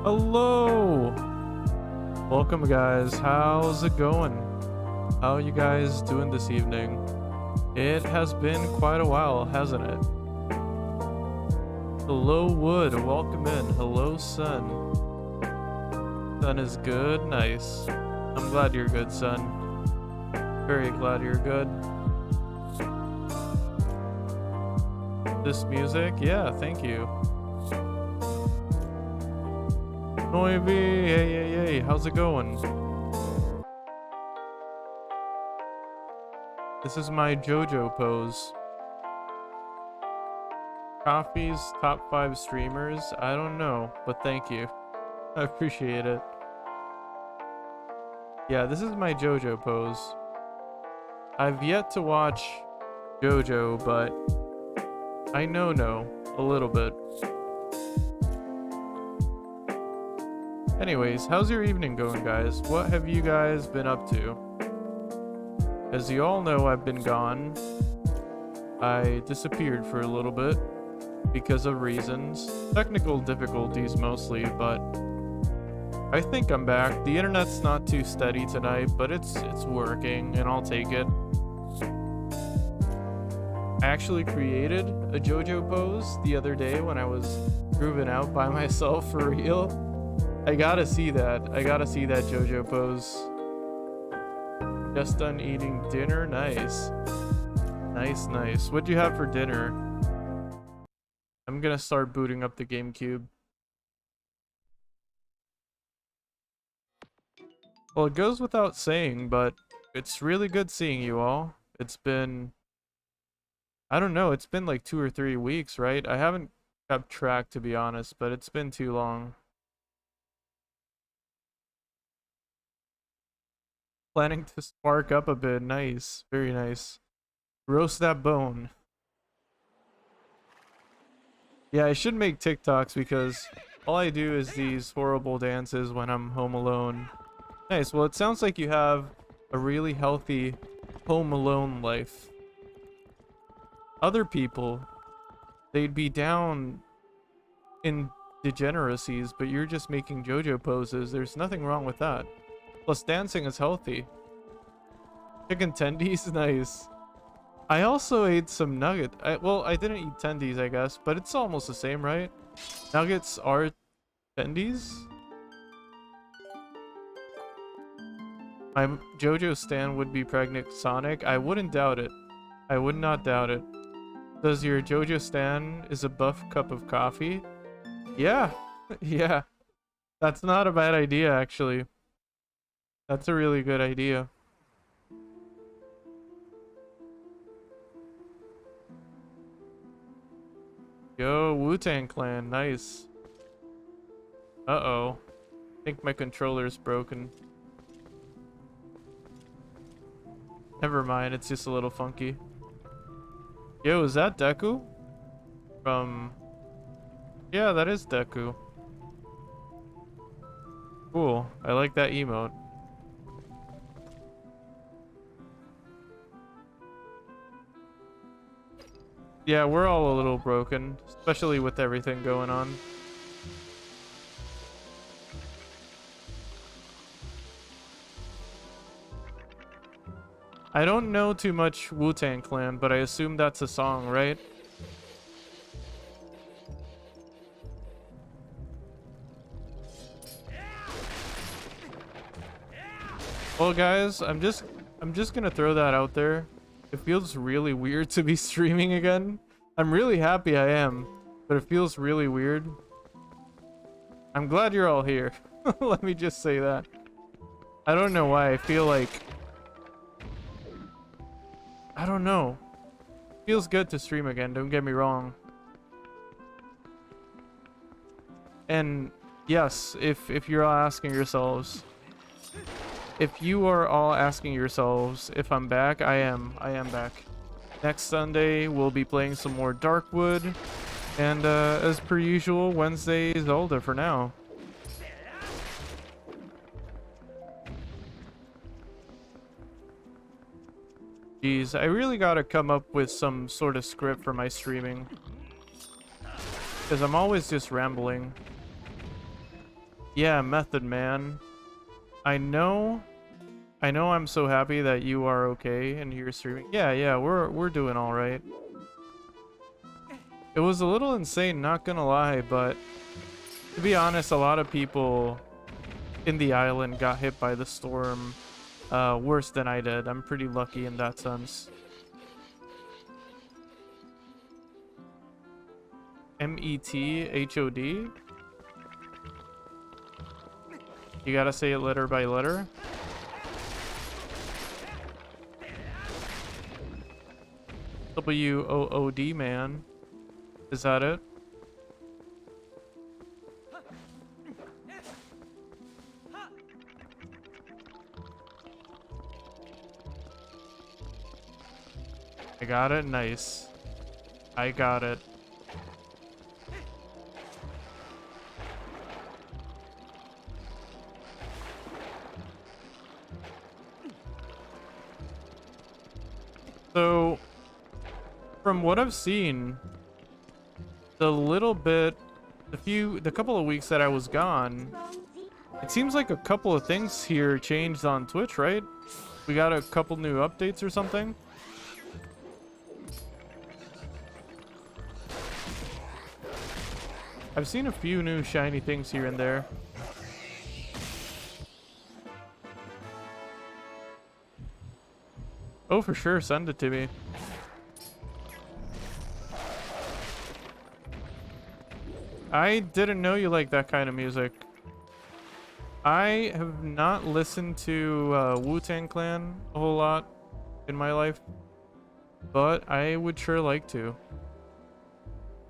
Hello! Welcome guys, how's it going? How are you guys doing this evening? It has been quite a while, hasn't it? Hello Wood, welcome in. Hello Sun. Sun is good, nice. I'm glad you're good, Sun. Very glad you're good. This music? Yeah, thank you. Noivy, hey, how's it going? This is my JoJo pose. Coffee's top 5 streamers? I don't know, but thank you. I appreciate it. Yeah, this is my JoJo pose. I've yet to watch JoJo, but I know a little bit. Anyways, how's your evening going, guys? What have you guys been up to? As you all know, I've been gone. I disappeared for a little bit because of reasons. Technical difficulties mostly, but I think I'm back. The internet's not too steady tonight, but it's working, and I'll take it. I actually created a JoJo pose the other day when I was grooving out by myself for real. I gotta see that. I gotta see that JoJo pose. Just done eating dinner. Nice. Nice. What'd you have for dinner? I'm gonna start booting up the Gamecube. Well, it goes without saying, but it's really good seeing you all. It's been... I don't know, it's been like 2 or 3 weeks, right? I haven't kept track, to be honest, but it's been too long. Planning to spark up a bit. Nice. Very nice. Roast that bone. Yeah, I should make TikToks because all I do is these horrible dances when I'm home alone. Nice. Well, it sounds like you have a really healthy home alone life. Other people, they'd be down in degeneracies, but you're just making JoJo poses. There's nothing wrong with that. Plus, dancing is healthy. Chicken tendies, nice. I also ate some nugget. Well, I didn't eat tendies, I guess, but it's almost the same, right? Nuggets are tendies? My JoJo stan would be pregnant Sonic. I wouldn't doubt it. I would not doubt it. Does your JoJo stan is a buff cup of coffee? Yeah. Yeah. That's not a bad idea, actually. That's a really good idea. Yo, Wu-Tang Clan, nice. Uh-oh. I think my controller's broken. Never mind, it's just a little funky. Yo, is that Deku? From... Yeah, that is Deku. Cool, I like that emote. Yeah, we're all a little broken, especially with everything going on. I don't know too much Wu-Tang Clan, but I assume that's a song, right? Well, guys, I'm just gonna throw that out there. It feels really weird to be streaming again. I'm really happy I am, but it feels really weird. I'm glad you're all here. Let me just say that. I don't know why. I feel like... I don't know. Feels good to stream again, don't get me wrong. And yes, if you're all asking yourselves... If you are all asking yourselves if I'm back, I am back. Next Sunday, we'll be playing some more Darkwood. And as per usual, Wednesday, Zelda for now. Jeez, I really gotta come up with some sort of script for my streaming. Because I'm always just rambling. Yeah, Method Man. I know I'm so happy that you are okay and you're streaming. Yeah, we're doing all right. It was a little insane, not gonna lie, but to be honest, a lot of people in the island got hit by the storm worse than I did. I'm pretty lucky in that sense. METHOD? You gotta say it letter by letter. WOOD, man. Is that it? I got it. Nice. I got it. So, from what I've seen, the couple of weeks that I was gone, it seems like a couple of things here changed on Twitch, right? We got a couple new updates or something. I've seen a few new shiny things here and there. Oh, for sure, send it to me. I didn't know you like that kind of music. I have not listened to Wu-Tang Clan a whole lot in my life, but I would sure like to.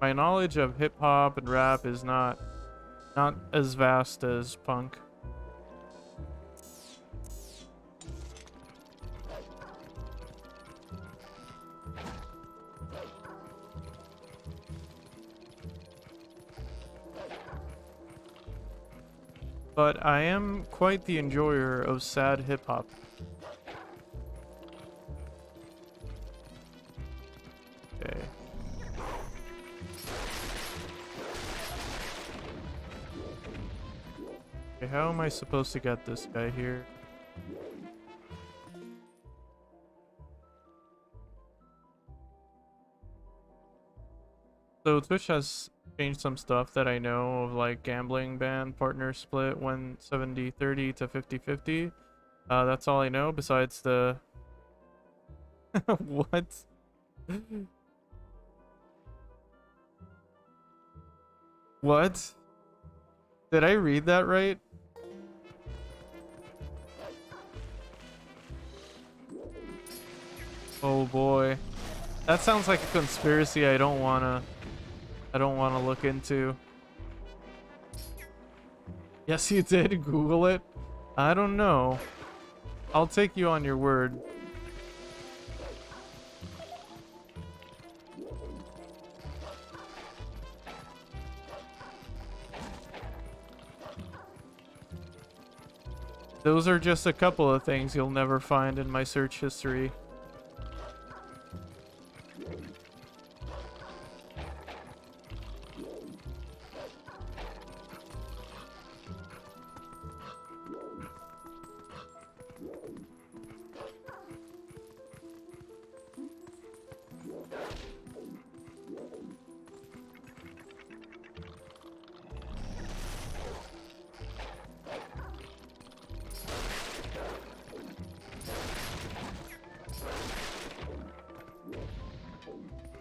My knowledge of hip-hop and rap is not as vast as punk. But I am quite the enjoyer of sad hip-hop. Okay. Okay, how am I supposed to get this guy here? So Twitch has changed some stuff that I know of, like gambling ban, partner split, 170-30 to 50-50. That's all I know besides the... What? What? Did I read that right? Oh boy. That sounds like a conspiracy I don't wanna look into. Yes, you did Google it. I don't know. I'll take you on your word. Those are just a couple of things you'll never find in my search history.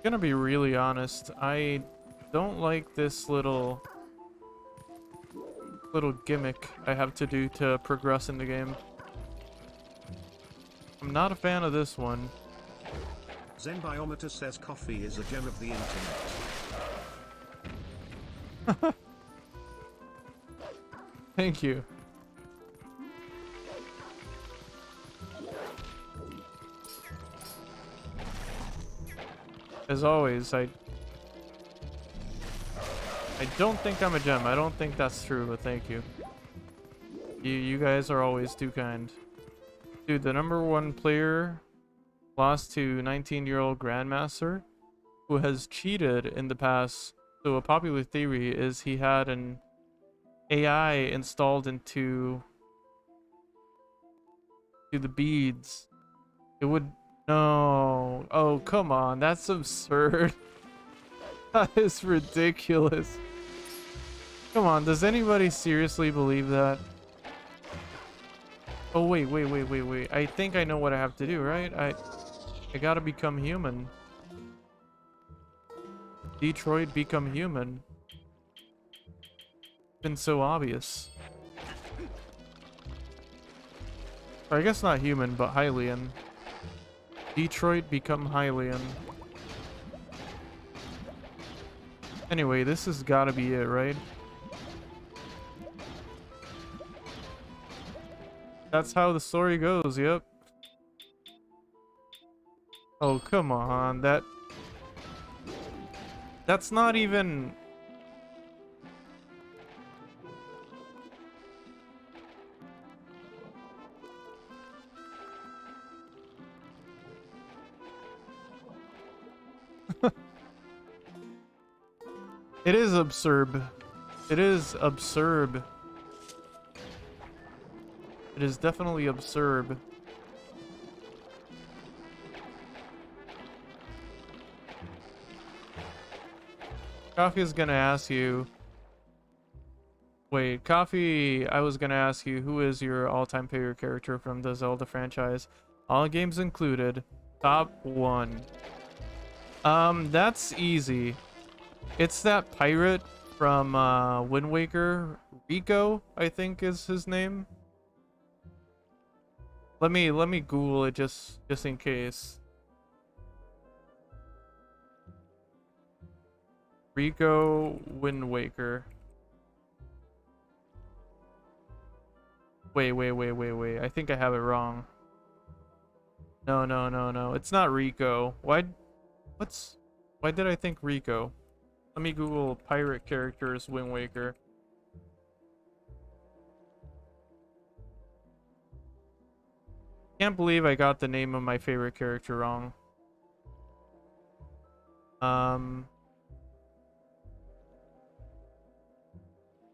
Gonna be really honest, I don't like this little gimmick I have to do to progress in the game. I'm not a fan of this one. Zen Biometer says coffee is a gem of the internet. Thank you. As always, I don't think I'm a gem. I don't think that's true, but thank you. You guys are always too kind. Dude, the #1 player lost to 19-year-old Grandmaster who has cheated in the past. So a popular theory is he had an AI installed into the beads, it would. No. Oh, come on. That's absurd. That is ridiculous. Come on. Does anybody seriously believe that? Oh, wait, wait, wait, wait, wait. I think I know what I have to do, right? I gotta become human. Detroit, become human. Been so obvious. Or I guess not human, but Hylian. Detroit, become Hylian. Anyway, this has gotta be it, right? That's how the story goes, yep. Oh, come on. That's not even... It is absurd. It is absurd. It is definitely absurd. Coffee is gonna ask you... Wait, Coffee, I was gonna ask you, who is your all-time favorite character from the Zelda franchise? All games included. Top 1. That's easy. It's that pirate from Wind Waker. Rico, I think is his name. Let me Google it just in case. Rico Wind Waker. Wait. I think I have it wrong. No. It's not Rico. Why did I think Rico? Let me Google pirate characters Wind Waker. Can't believe I got the name of my favorite character wrong.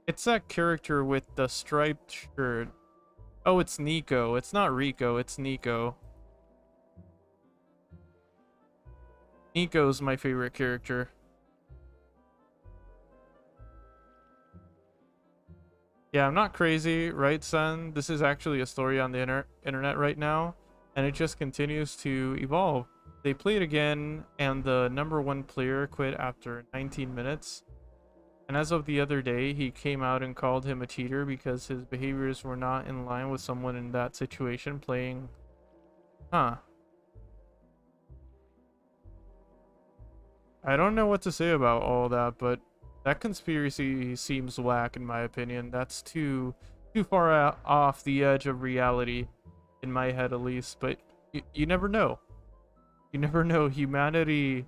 It's that character with the striped shirt. Oh, it's Nico. It's not Rico, it's Nico. Nico's my favorite character. Yeah, I'm not crazy, right, son? This is actually a story on the internet right now, and it just continues to evolve. They played again, and the #1 player quit after 19 minutes. And as of the other day, he came out and called him a cheater because his behaviors were not in line with someone in that situation playing. Huh. I don't know what to say about all that, but that conspiracy seems whack in my opinion. That's too far off the edge of reality, in my head at least. But you never know. You never know. Humanity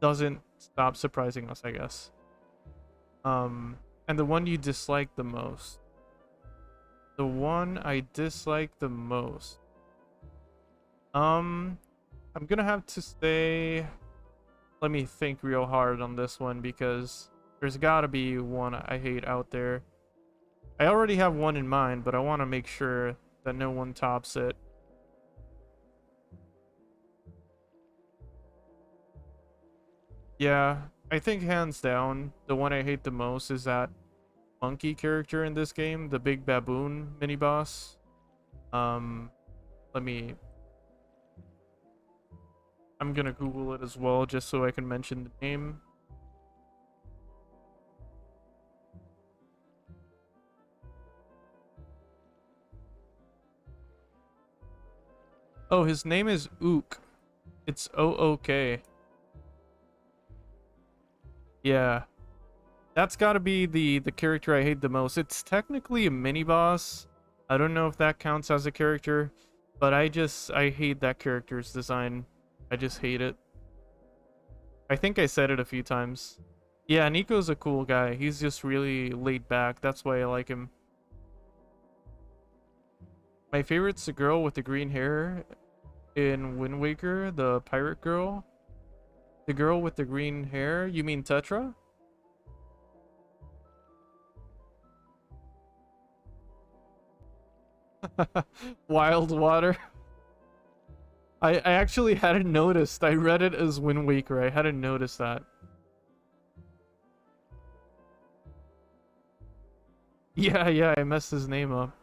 doesn't stop surprising us, I guess. And the one you dislike the most. The one I dislike the most. I'm gonna have to say... Let me think real hard on this one because there's gotta be one I hate out there. I already have one in mind, but I want to make sure that no one tops it. Yeah, I think hands down, the one I hate the most is that monkey character in this game, the big baboon mini boss. I'm gonna Google it as well just so I can mention the name. Oh, his name is Ook. It's O-O-K. Yeah. That's gotta be the character I hate the most. It's technically a mini boss. I don't know if that counts as a character, but I hate that character's design. I just hate it. I think I said it a few times. Yeah, Nico's a cool guy. He's just really laid back. That's why I like him. My favorite's the girl with the green hair in Wind Waker, the pirate girl. The girl with the green hair? You mean Tetra? Wild Water. I actually hadn't noticed. I read it as Wind Waker. I hadn't noticed that. Yeah, I messed his name up.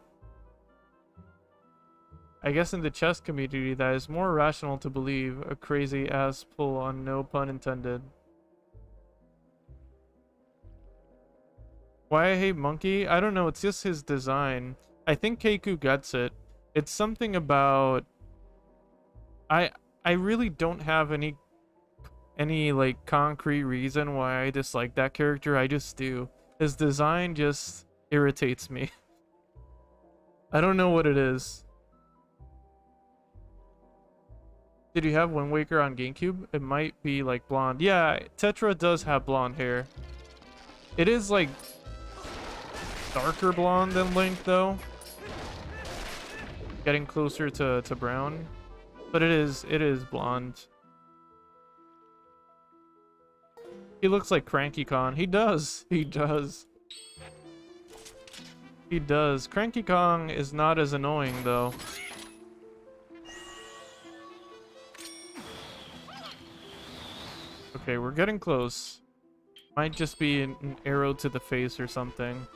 I guess in the chess community, that is more rational to believe a crazy ass pull on, no pun intended. Why I hate Monkey? I don't know, it's just his design. I think Keiku gets it. It's something about... I really don't have any like concrete reason why I dislike that character. I just do. His design just irritates me. I don't know what it is. Did you have Wind Waker on GameCube? It might be like blonde. Yeah, Tetra does have blonde hair. It is like darker blonde than Link though. Getting closer to brown. But it is blonde. He looks like Cranky Kong. He does. He does. He does. Cranky Kong is not as annoying though. Okay, we're getting close. Might just be an arrow to the face or something.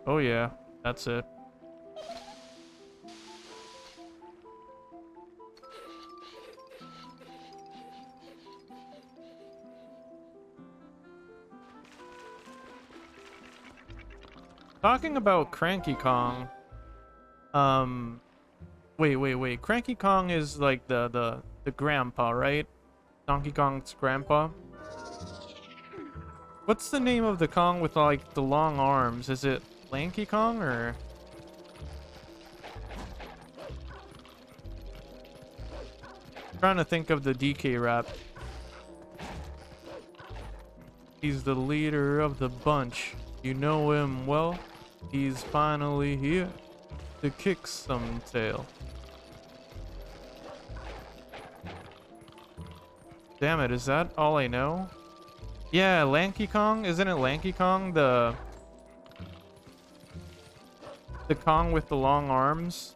Oh yeah, that's it. Talking about Cranky Kong, wait. Cranky Kong is like the grandpa, right? Donkey Kong's grandpa. What's the name of the Kong with like the long arms? Is it Lanky Kong or? I'm trying to think of the DK rap. He's the leader of the bunch. You know him well. He's finally here to kick some tail. Damn it, is that all I know? Yeah, Lanky Kong. Isn't it Lanky Kong? The Kong with the long arms?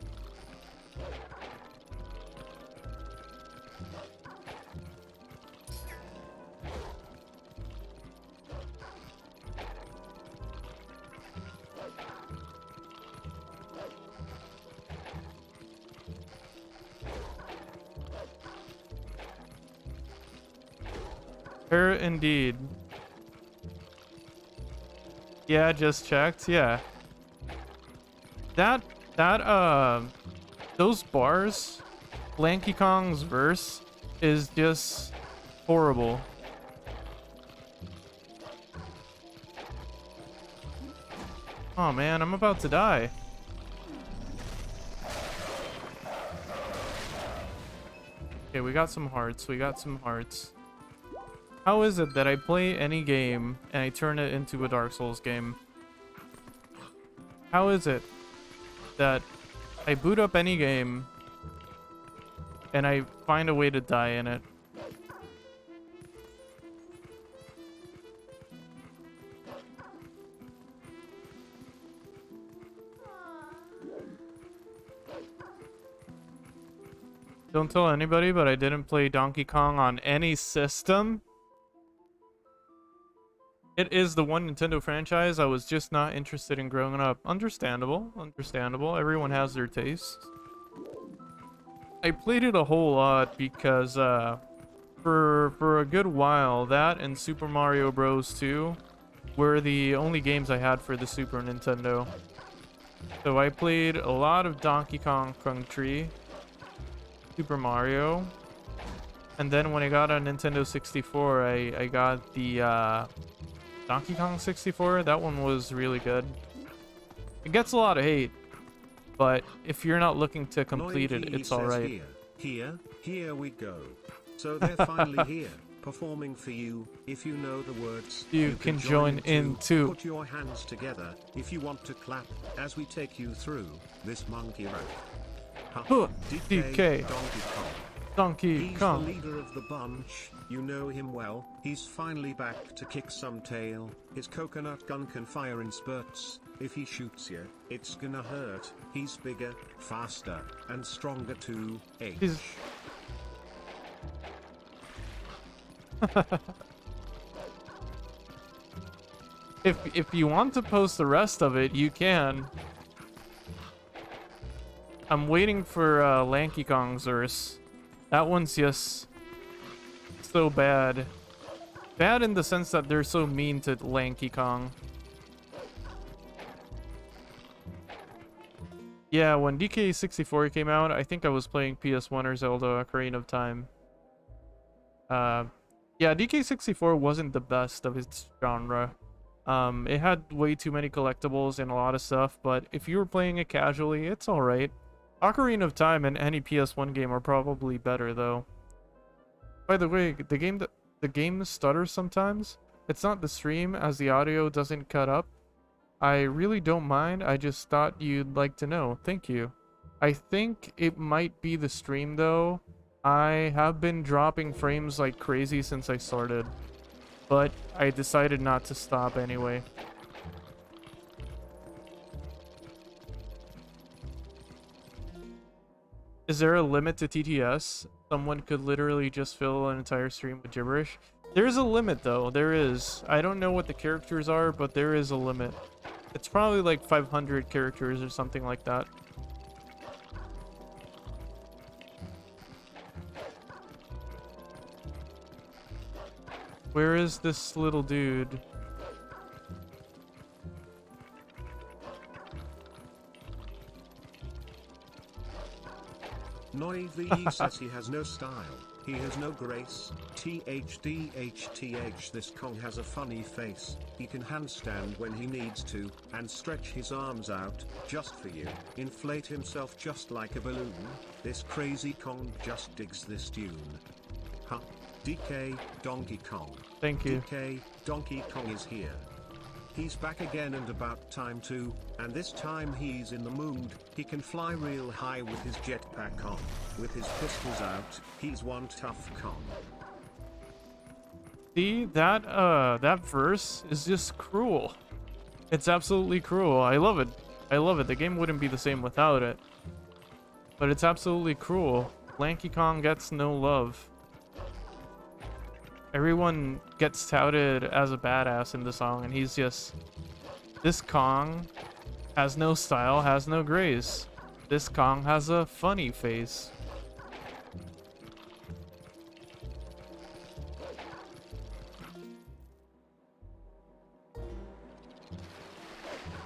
Her indeed. Yeah, just checked. Yeah. Those bars, Lanky Kong's verse is just horrible. Oh man, I'm about to die. Okay, we got some hearts. How is it that I play any game and I turn it into a Dark Souls game? How is it that I boot up any game and I find a way to die in it? Don't tell anybody, but I didn't play Donkey Kong on any system. It is the one Nintendo franchise I was just not interested in growing up. Understandable. Everyone has their tastes. I played it a whole lot because for a good while, that and Super Mario Bros. 2 were the only games I had for the Super Nintendo. So I played a lot of Donkey Kong Country, Super Mario, and then when I got a Nintendo 64, I got the Donkey Kong 64. That one was really good. It gets a lot of hate, but if you're not looking to complete it, it's alright. Here we go. So they're finally here, performing for you. If you know the words, you can join in too. Put your hands together if you want to clap as we take you through this monkey rap. DK. Donkey Kong. Donkey He's the Kong. leader of the bunch, you know him well. He's finally back to kick some tail. His coconut gun can fire in spurts. If he shoots you, it's gonna hurt. He's bigger, faster, and stronger too. He's... If you want to post the rest of it, you can. I'm waiting for Lanky Kong's verse. That one's just so bad. Bad in the sense that they're so mean to Lanky Kong. Yeah, when DK64 came out, I think I was playing PS1 or Zelda Ocarina of Time. Yeah, DK64 wasn't the best of its genre. It had way too many collectibles and a lot of stuff, but if you were playing it casually, it's alright. Ocarina of Time and any PS1 game are probably better, though. By the way, the game stutters sometimes. It's not the stream, as the audio doesn't cut up. I really don't mind, I just thought you'd like to know. Thank you. I think it might be the stream, though. I have been dropping frames like crazy since I started, but I decided not to stop anyway. Is there a limit to TTS? Someone could literally just fill an entire stream with gibberish. There is a limit, though. There is. I don't know what the characters are, but there is a limit. It's probably like 500 characters or something like that. Where is this little dude? Noiv says he has no style, he has no grace. THDHTH, this Kong has a funny face. He can handstand when he needs to, and stretch his arms out, just for you. Inflate himself just like a balloon. This crazy Kong just digs this tune. Huh. DK, Donkey Kong. Thank you. DK, Donkey Kong is here. He's back again and about time too, and this time he's in the mood. He can fly real high with his jetpack on. With his pistols out, he's one tough Kong. See, that verse is just cruel. It's absolutely cruel. I love it. I love it. The game wouldn't be the same without it. But it's absolutely cruel. Lanky Kong gets no love. Everyone gets touted as a badass in the song, and he's just... This Kong has no style, has no grace. This Kong has a funny face.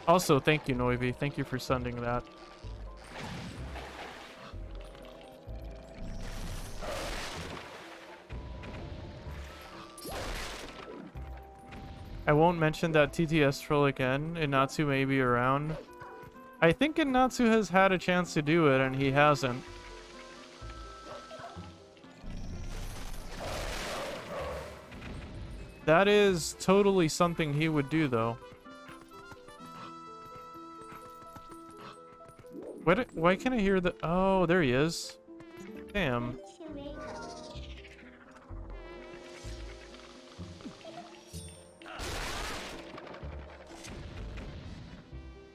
Also, thank you, Noivi. Thank you for sending that. I won't mention that TTS troll again. Inatsu may be around. I think Inatsu has had a chance to do it, and he hasn't. That is totally something he would do, though. Why can't I hear the... Oh, there he is. Damn.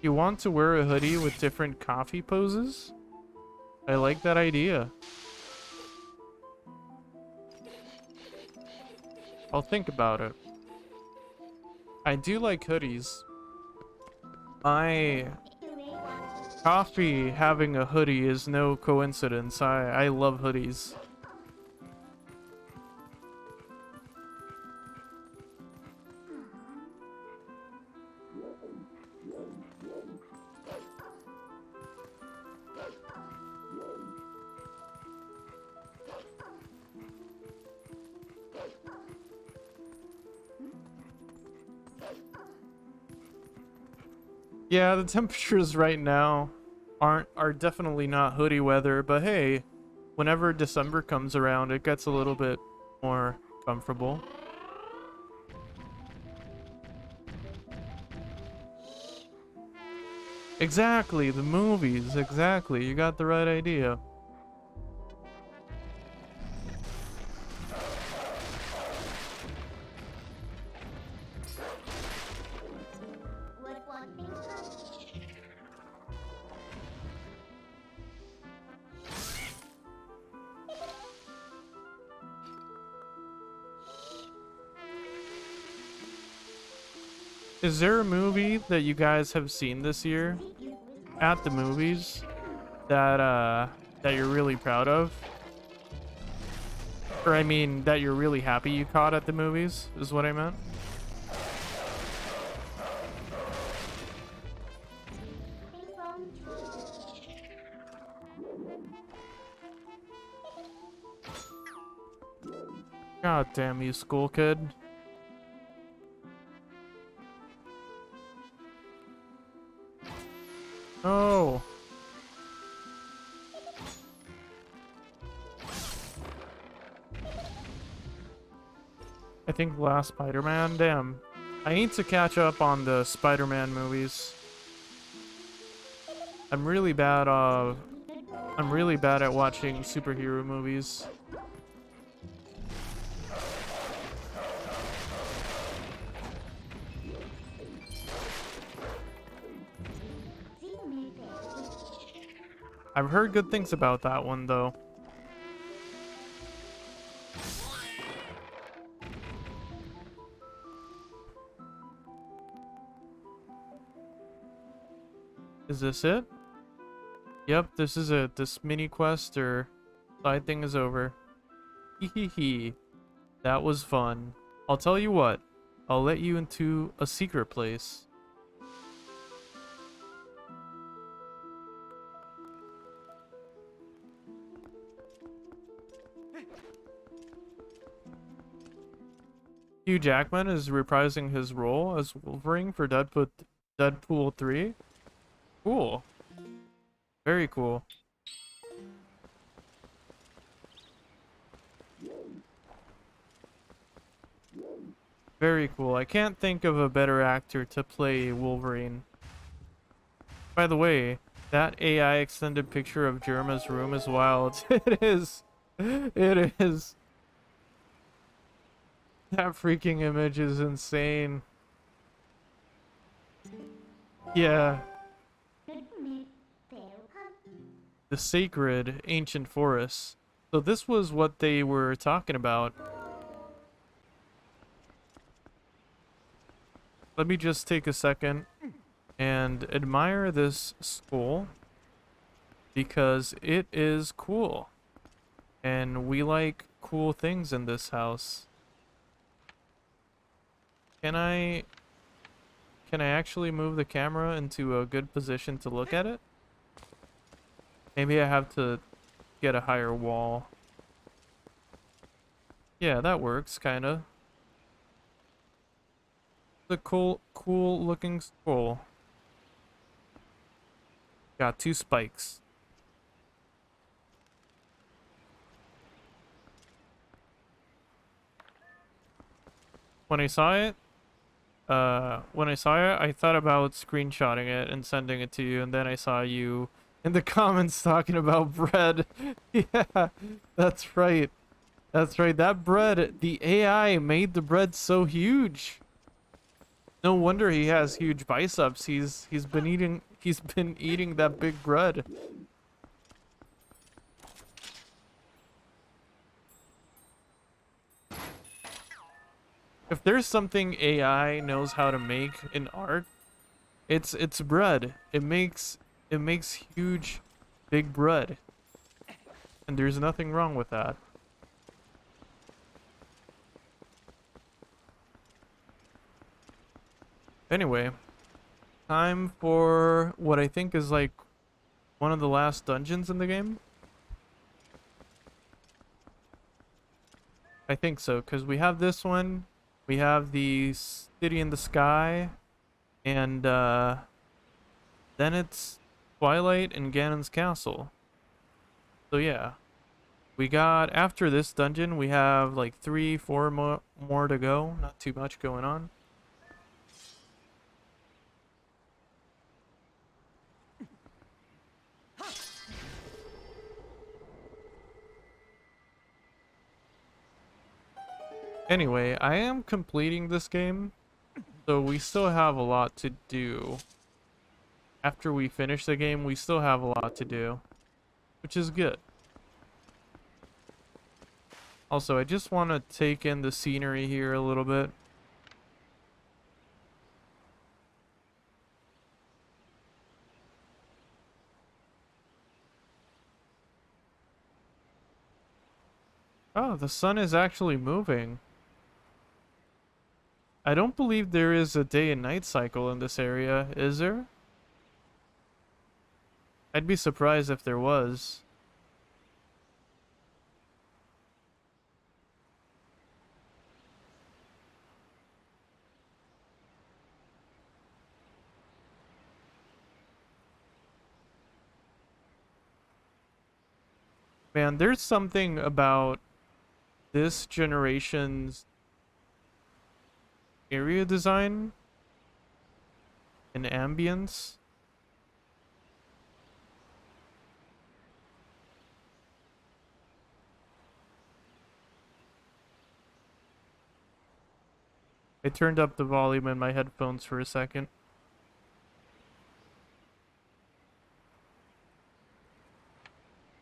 You want to wear a hoodie with different coffee poses? I like that idea. I'll think about it. I do like hoodies. My coffee having a hoodie is no coincidence. I love hoodies. Yeah, the temperatures right now are definitely not hoodie weather, but hey, whenever December comes around, it gets a little bit more comfortable. Exactly, the movies, exactly. You got the right idea. Is there a movie that you guys have seen this year at the movies that you're really proud of? Or I mean, that you're really happy you caught at the movies, is what I meant. God damn you, school kid. Oh. I think last Spider-Man, damn. I need to catch up on the Spider-Man movies. I'm really bad at watching superhero movies. I've heard good things about that one though. Is this it? Yep, this is it. This mini quest or side thing is over. Hee hee hee. That was fun. I'll tell you what. I'll let you into a secret place. Hugh Jackman is reprising his role as Wolverine for Deadpool 3. Cool. Very cool. Very cool. I can't think of a better actor to play Wolverine. By the way, that AI extended picture of Jerma's room is wild. It is. It is. That freaking image is insane. Yeah. The sacred ancient forests. So this was what they were talking about. Let me just take a second and admire this skull because it is cool. And we like cool things in this house. Can I actually move the camera into a good position to look at it? Maybe I have to get a higher wall. Yeah, that works, kinda. The cool looking skull. Got 2 spikes. When I saw it, I thought about screenshotting it and sending it to you, and then I saw you in the comments talking about bread. Yeah, that's right. That's right. That bread, the AI made the bread so huge. No wonder he has huge biceps. He's been eating that big bread. If there's something AI knows how to make in art, it's bread. It makes huge big bread. And there's nothing wrong with that. Anyway, time for what I think is like one of the last dungeons in the game. I think so, because we have this one, we have the city in the sky, and then it's Twilight and Ganon's castle. So yeah, we got, after this dungeon, we have like 3-4 more to go, not too much going on. Anyway, I am completing this game, so we still have a lot to do. After we finish the game, we still have a lot to do, which is good. Also, I just want to take in the scenery here a little bit. Yeah, the sun is actually moving. I don't believe there is a day and night cycle in this area, is there? I'd be surprised if there was. Man, there's something about this generation's area design and ambience. I turned up the volume in my headphones for a second.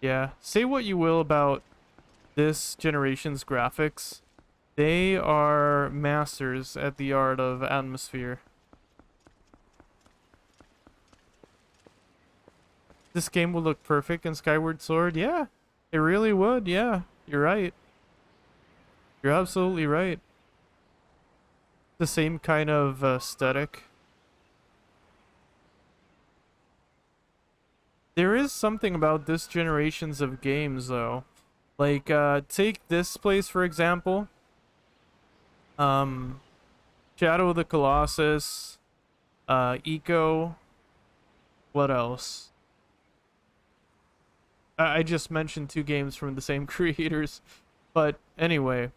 Yeah, say what you will about this generation's graphics. They are masters at the art of atmosphere. This game would look perfect in Skyward Sword. Yeah, it really would. Yeah, you're right. You're absolutely right. The same kind of aesthetic. There is something about this generations of games, though. Like, take this place, for example. Um, Shadow of the Colossus, Eco. What else? I just mentioned two games from the same creators. But anyway.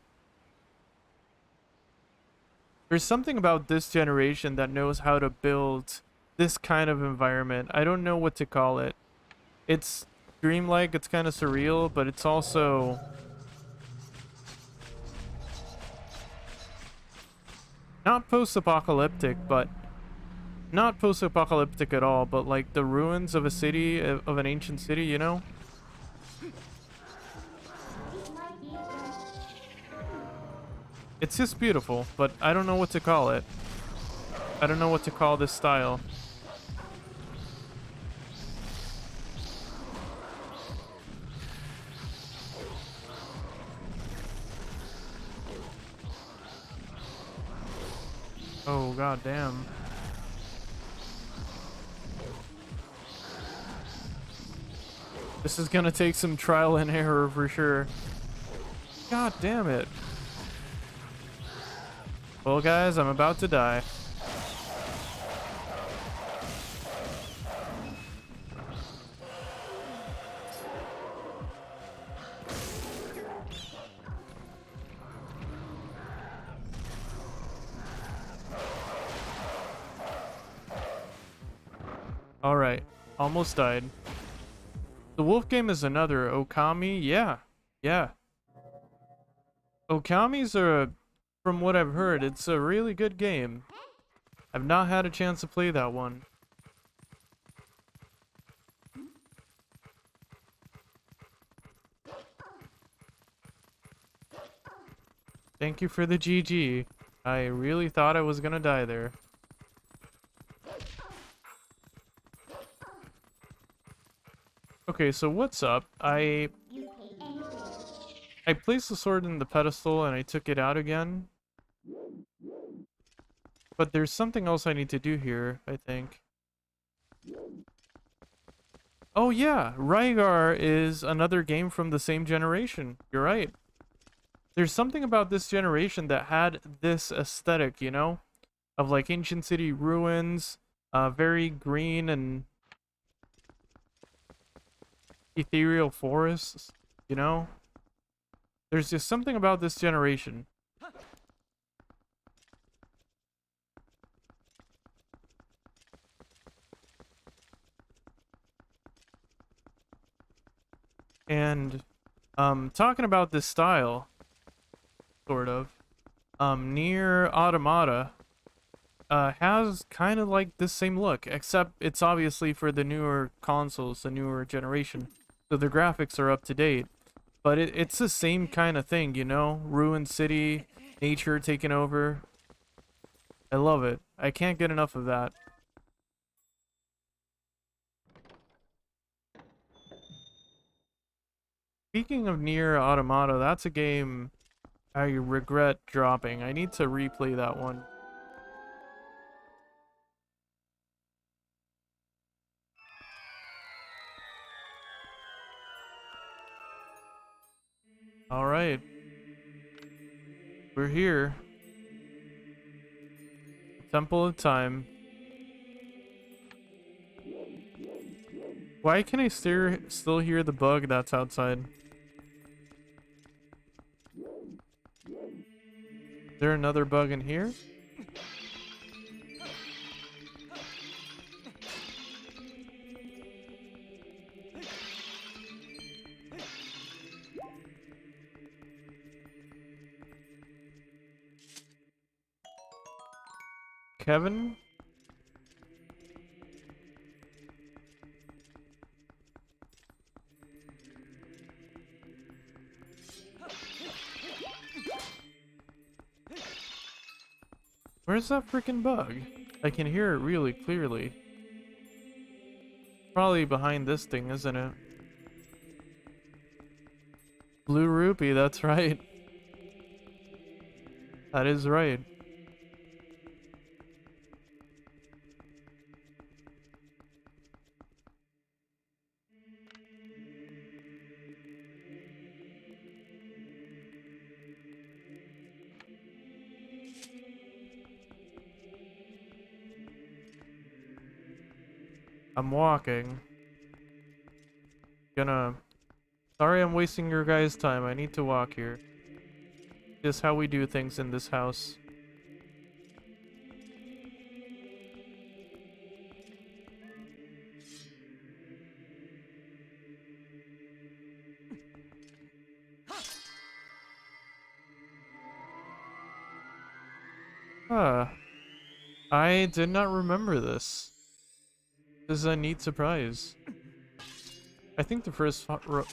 There's something about this generation that knows how to build this kind of environment. I don't know what to call it. It's dreamlike, it's kind of surreal, but it's also not post-apocalyptic, but not post-apocalyptic at all, but like the ruins of a city, of an ancient city, you know? It's just beautiful, but I don't know what to call it. I don't know what to call this style. Oh, god damn. This is gonna take some trial and error for sure. God damn it. Well, guys, I'm about to die. Alright, almost died. The wolf game is another. Okami? Yeah. Yeah. Okamis are, from what I've heard, it's a really good game. I've not had a chance to play that one. Thank you for the GG. I really thought I was gonna die there. Okay, so what's up? I placed the sword in the pedestal and I took it out again. But there's something else I need to do here, I think. Oh yeah, Rygar is another game from the same generation. You're right. There's something about this generation that had this aesthetic, you know? Of like ancient city ruins, very green and ethereal forests, you know? There's just something about this generation. And talking about this style, sort of, Nier Automata has kind of like this same look, except it's obviously for the newer consoles, the newer generation, so the graphics are up to date. But it's the same kind of thing, you know? Ruined city, nature taking over. I love it. I can't get enough of that. Speaking of Nier Automata, that's a game I regret dropping. I need to replay that one. Alright. We're here. Temple of Time. Why can I still hear the bug that's outside? Is there another bug in here? Kevin? Where's that freaking bug? I can hear it really clearly. Probably behind this thing, isn't it? Blue rupee, that's right. That is right. I'm walking. Sorry I'm wasting your guys' time. I need to walk here. This is how we do things in this house. Huh. I did not remember this. This is a neat surprise. I think the first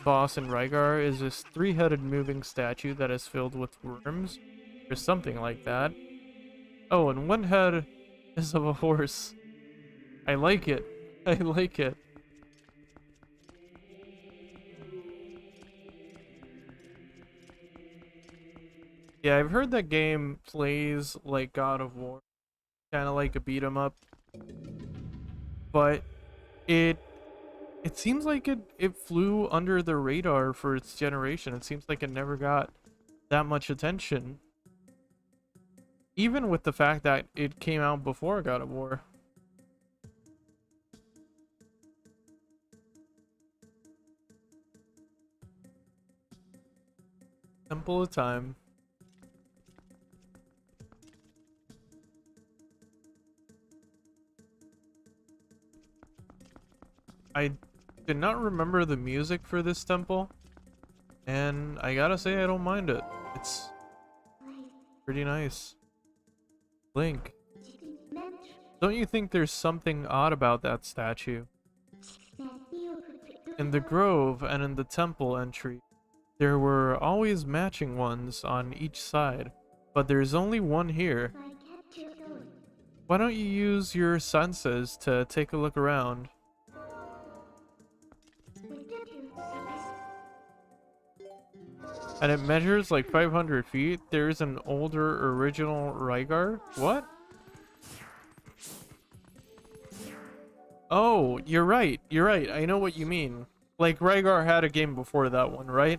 boss in Rygar is this three-headed moving statue that is filled with worms, or something like that. Oh, and one head is of a horse. I like it. I like it. Yeah, I've heard that game plays like God of War, kind of like a beat 'em up, but it seems like it flew under the radar for its generation. It seems like it never got that much attention, even with the fact that it came out before God of War. Temple of Time. I did not remember the music for this temple, and I gotta say I don't mind it. It's pretty nice. Link, don't you think there's something odd about that statue? In the grove and in the temple entry, there were always matching ones on each side, but there's only one here. Why don't you use your senses to take a look around? And it measures like 500 feet. There's an older original Rygar. What? Oh, you're right. You're right. I know what you mean. Like Rygar had a game before that one, right?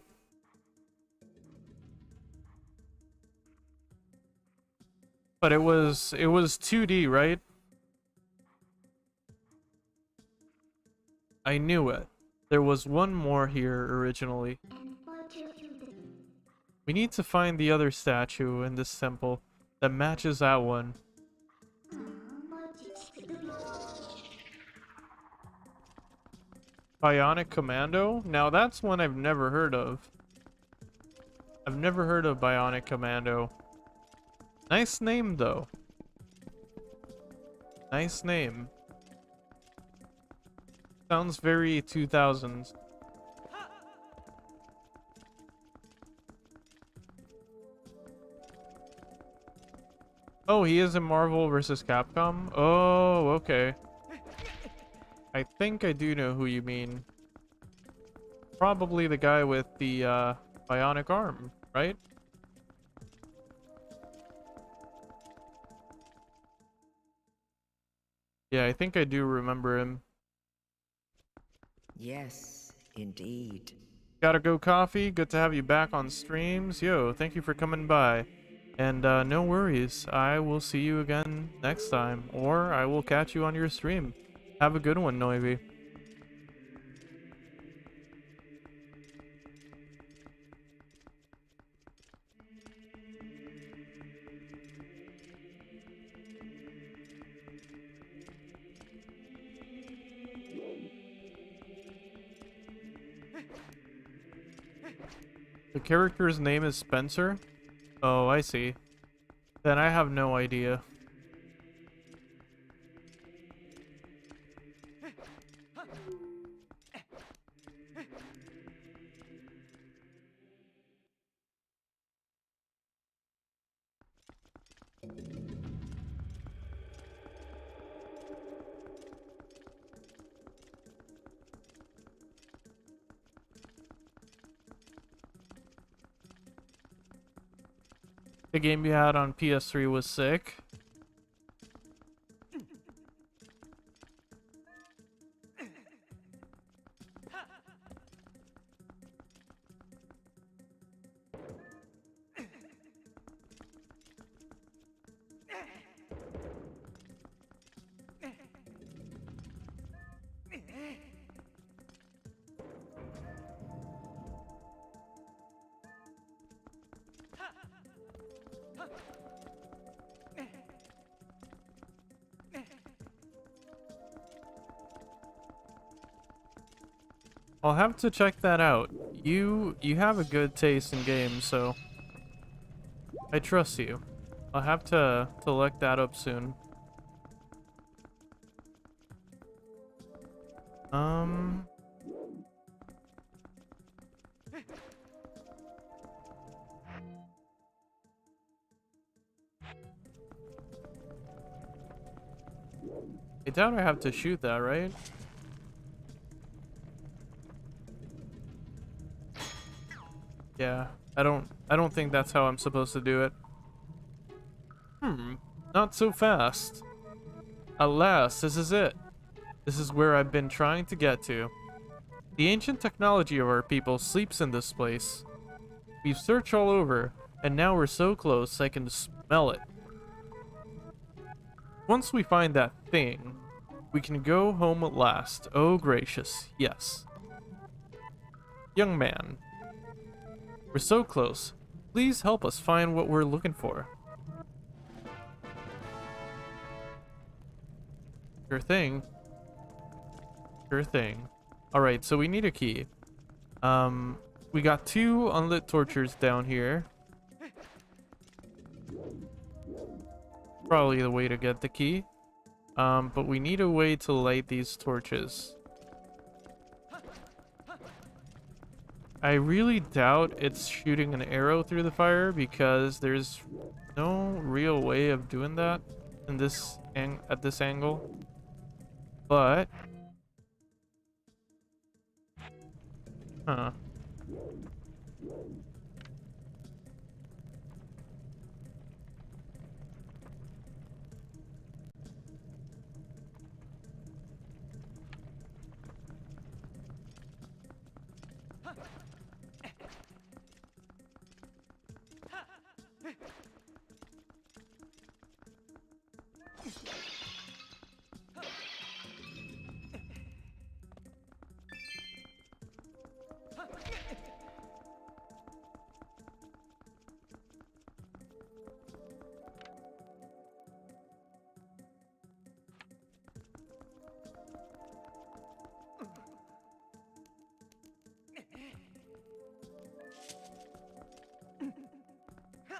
But it was 2D, right? I knew it. There was one more here originally. We need to find the other statue in this temple that matches that one. Bionic Commando? Now that's one I've never heard of. I've never heard of Bionic Commando. Nice name though. Nice name. Sounds very 2000s. Oh, he is in Marvel vs. Capcom? Oh, okay. I think I do know who you mean. probably the guy with the bionic arm, right? Yeah, I think I do remember him. Yes, indeed. Gotta go, Coffee. Good to have you back on streams. Yo, thank you for coming by. And no worries. I will see you again next time. Or I will catch you on your stream. Have a good one, Noivy. The character's name is Spencer? Oh, I see. Then I have no idea. The game you had on PS3 was sick. I'll have to check that out. You have a good taste in games, so I trust you. I'll have to look that up soon. I doubt I have to shoot that, right? Yeah, I don't think that's how I'm supposed to do it. Not so fast. Alas, this is it. This is where I've been trying to get to. The ancient technology of our people sleeps in this place. We've searched all over, and now we're so close I can smell it. Once we find that thing, we can go home at last. Oh gracious, yes. Young man, we're so close. Please help us find what we're looking for. Sure thing. Sure thing. Alright, so we need a key. We got 2 unlit torches down here. Probably the way to get the key. But we need a way to light these torches. I really doubt it's shooting an arrow through the fire because there's no real way of doing that in this at this angle. But huh.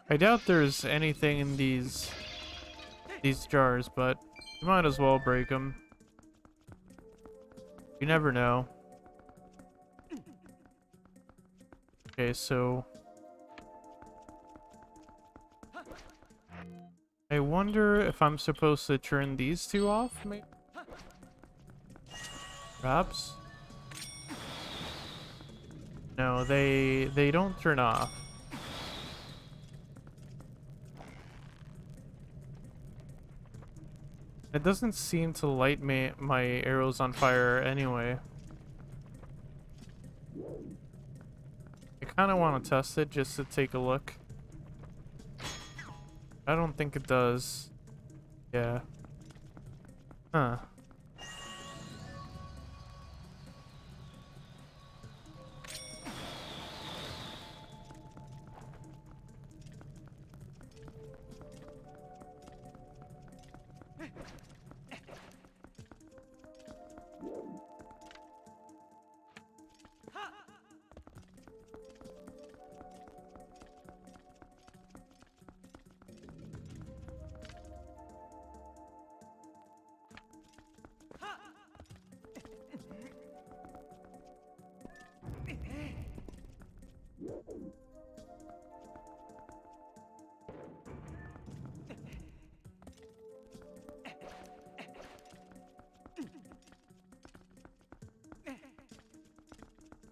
I doubt there's anything in these jars, but you might as well break them. You never know. Okay, so I wonder if I'm supposed to turn these 2 off, maybe? Perhaps? No, they don't turn off. It doesn't seem to light my arrows on fire anyway. I kind of want to test it just to take a look. I don't think it does. Yeah. Huh.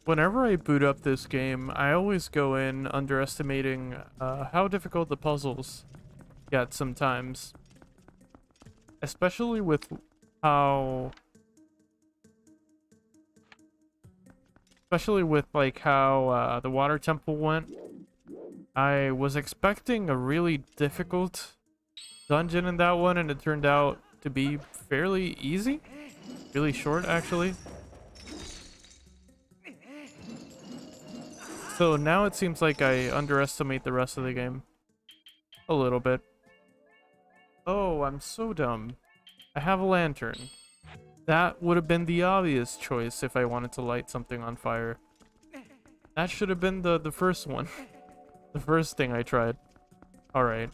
Whenever I boot up this game, I always go in underestimating how difficult the puzzles get sometimes. Especially with how... Especially with like how the water temple went. I was expecting a really difficult dungeon in that one, and it turned out to be fairly easy. Really short, actually. So now it seems like I underestimate the rest of the game. A little bit. Oh, I'm so dumb. I have a lantern. That would have been the obvious choice if I wanted to light something on fire. That should have been the first one. The first thing I tried. Alright.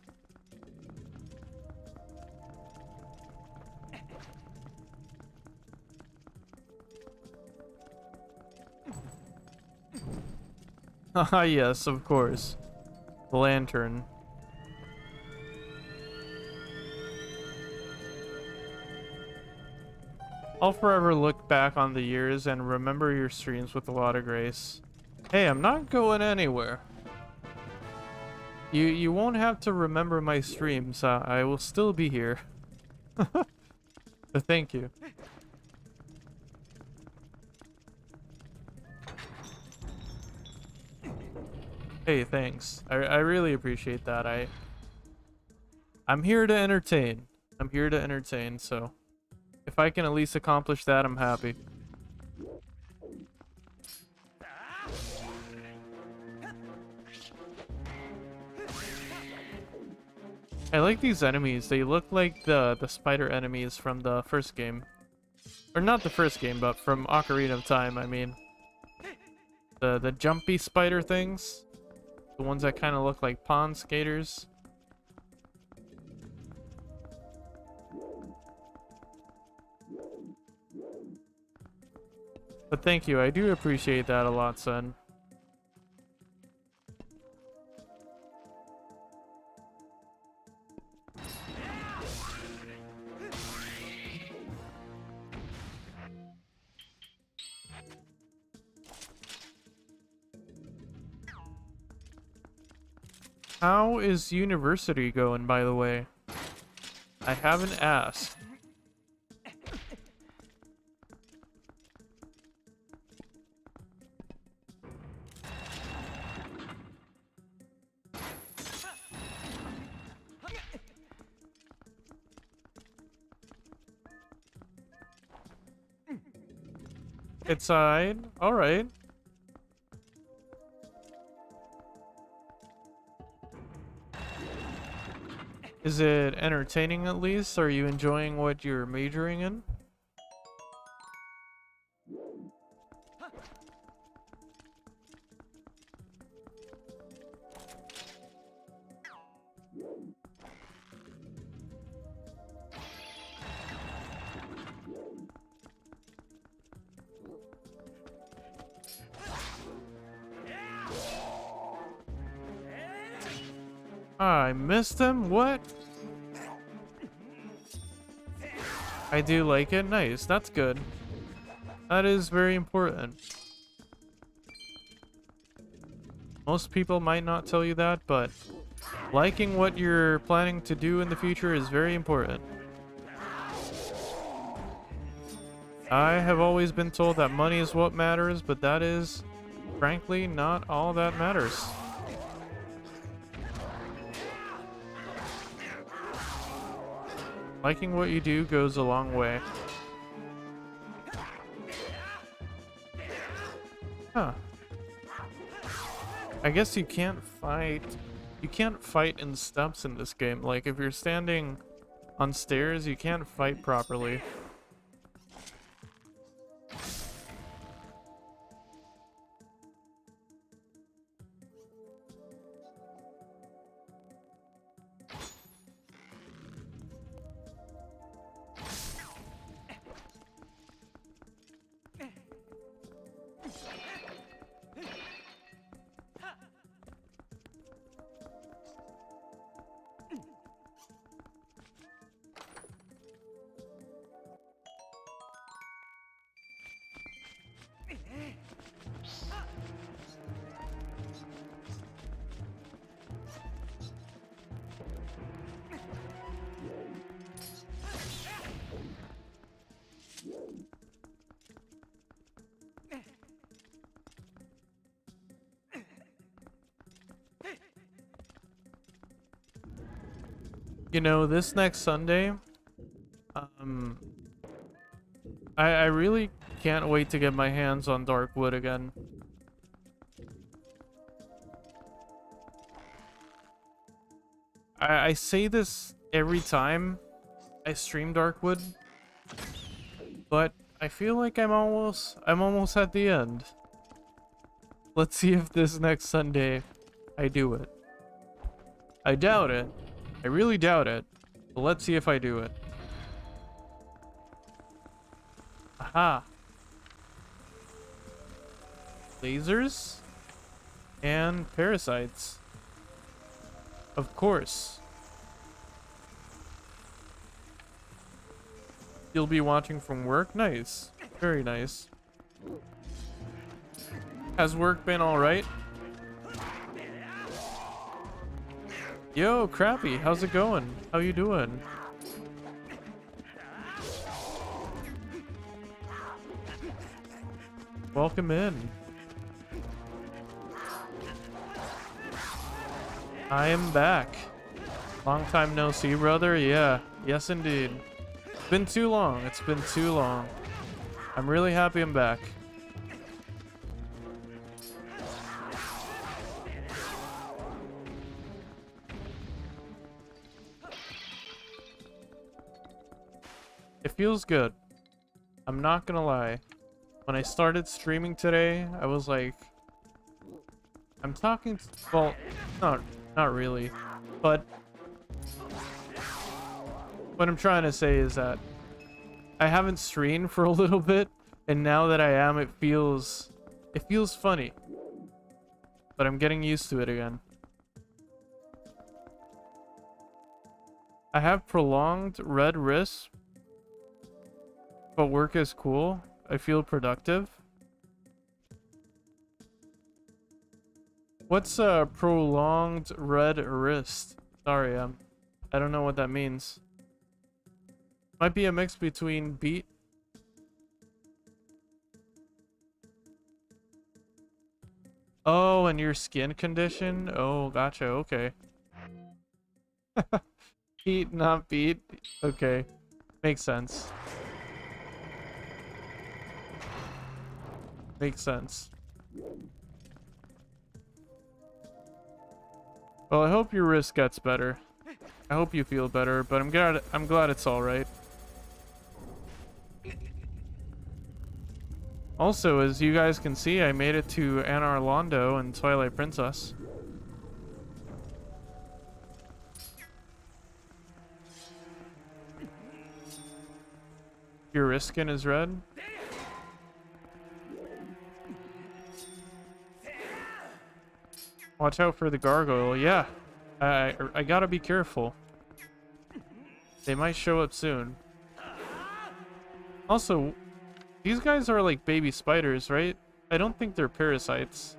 Haha, yes, of course. The lantern. I'll forever look back on the years and remember your streams with a lot of grace. Hey, I'm not going anywhere. You won't have to remember my streams. I will still be here. But thank you. Hey, thanks. I really appreciate that. I'm here to entertain. I'm here to entertain, so if I can at least accomplish that, I'm happy. I like these enemies. They look like the spider enemies from the first game. Or not the first game, but from Ocarina of Time, I mean. The jumpy spider things. The ones that kind of look like pond skaters. But thank you, I do appreciate that a lot, son. How is university going, by the way? I haven't asked. It's alright. Alright. Is it entertaining at least? Are you enjoying what you're majoring in? I missed him? What? I do like it. Nice. That's good. That is very important. Most people might not tell you that, but liking what you're planning to do in the future is very important. I have always been told that money is what matters, but that is, frankly, not all that matters. Liking what you do goes a long way. Huh. I guess you can't fight in steps in this game. Like, if you're standing on stairs, you can't fight properly. You know, this next Sunday, I really can't wait to get my hands on dark wood again. I say this every time I stream Darkwood, but I feel like I'm almost at the end. Let's see if this next Sunday I do it. I doubt it. I really doubt it. But let's see if I do it. Aha. Lasers and parasites. Of course. You'll be watching from work? Nice. Very nice. Has work been alright? Yo, Crappy, how's it going? How you doing? Welcome in. I am back. Long time no see, brother. Yeah, yes indeed. It's been too long. It's been too long. I'm really happy I'm back. It feels good. I'm not gonna lie. When I started streaming today, I was like, I'm talking, well, not really, but what I'm trying to say is that I haven't streamed for a little bit, and now that I am, it feels funny, but I'm getting used to it again. I have prolonged red wrists, but work is cool. I feel productive. What's a prolonged red wrist? Sorry, I don't know what that means. Might be a mix between beat. Oh, and your skin condition? Oh, gotcha, okay. Beat, not beat. Okay. Makes sense. Makes sense. Well, I hope your wrist gets better. I hope you feel better, but I'm glad it's all right. Also, as you guys can see, I made it to Anar Londo and Twilight Princess. Your wrist skin is red? Watch out for the gargoyle. Yeah, I gotta be careful. They might show up soon. Also, these guys are like baby spiders, right? I don't think they're parasites.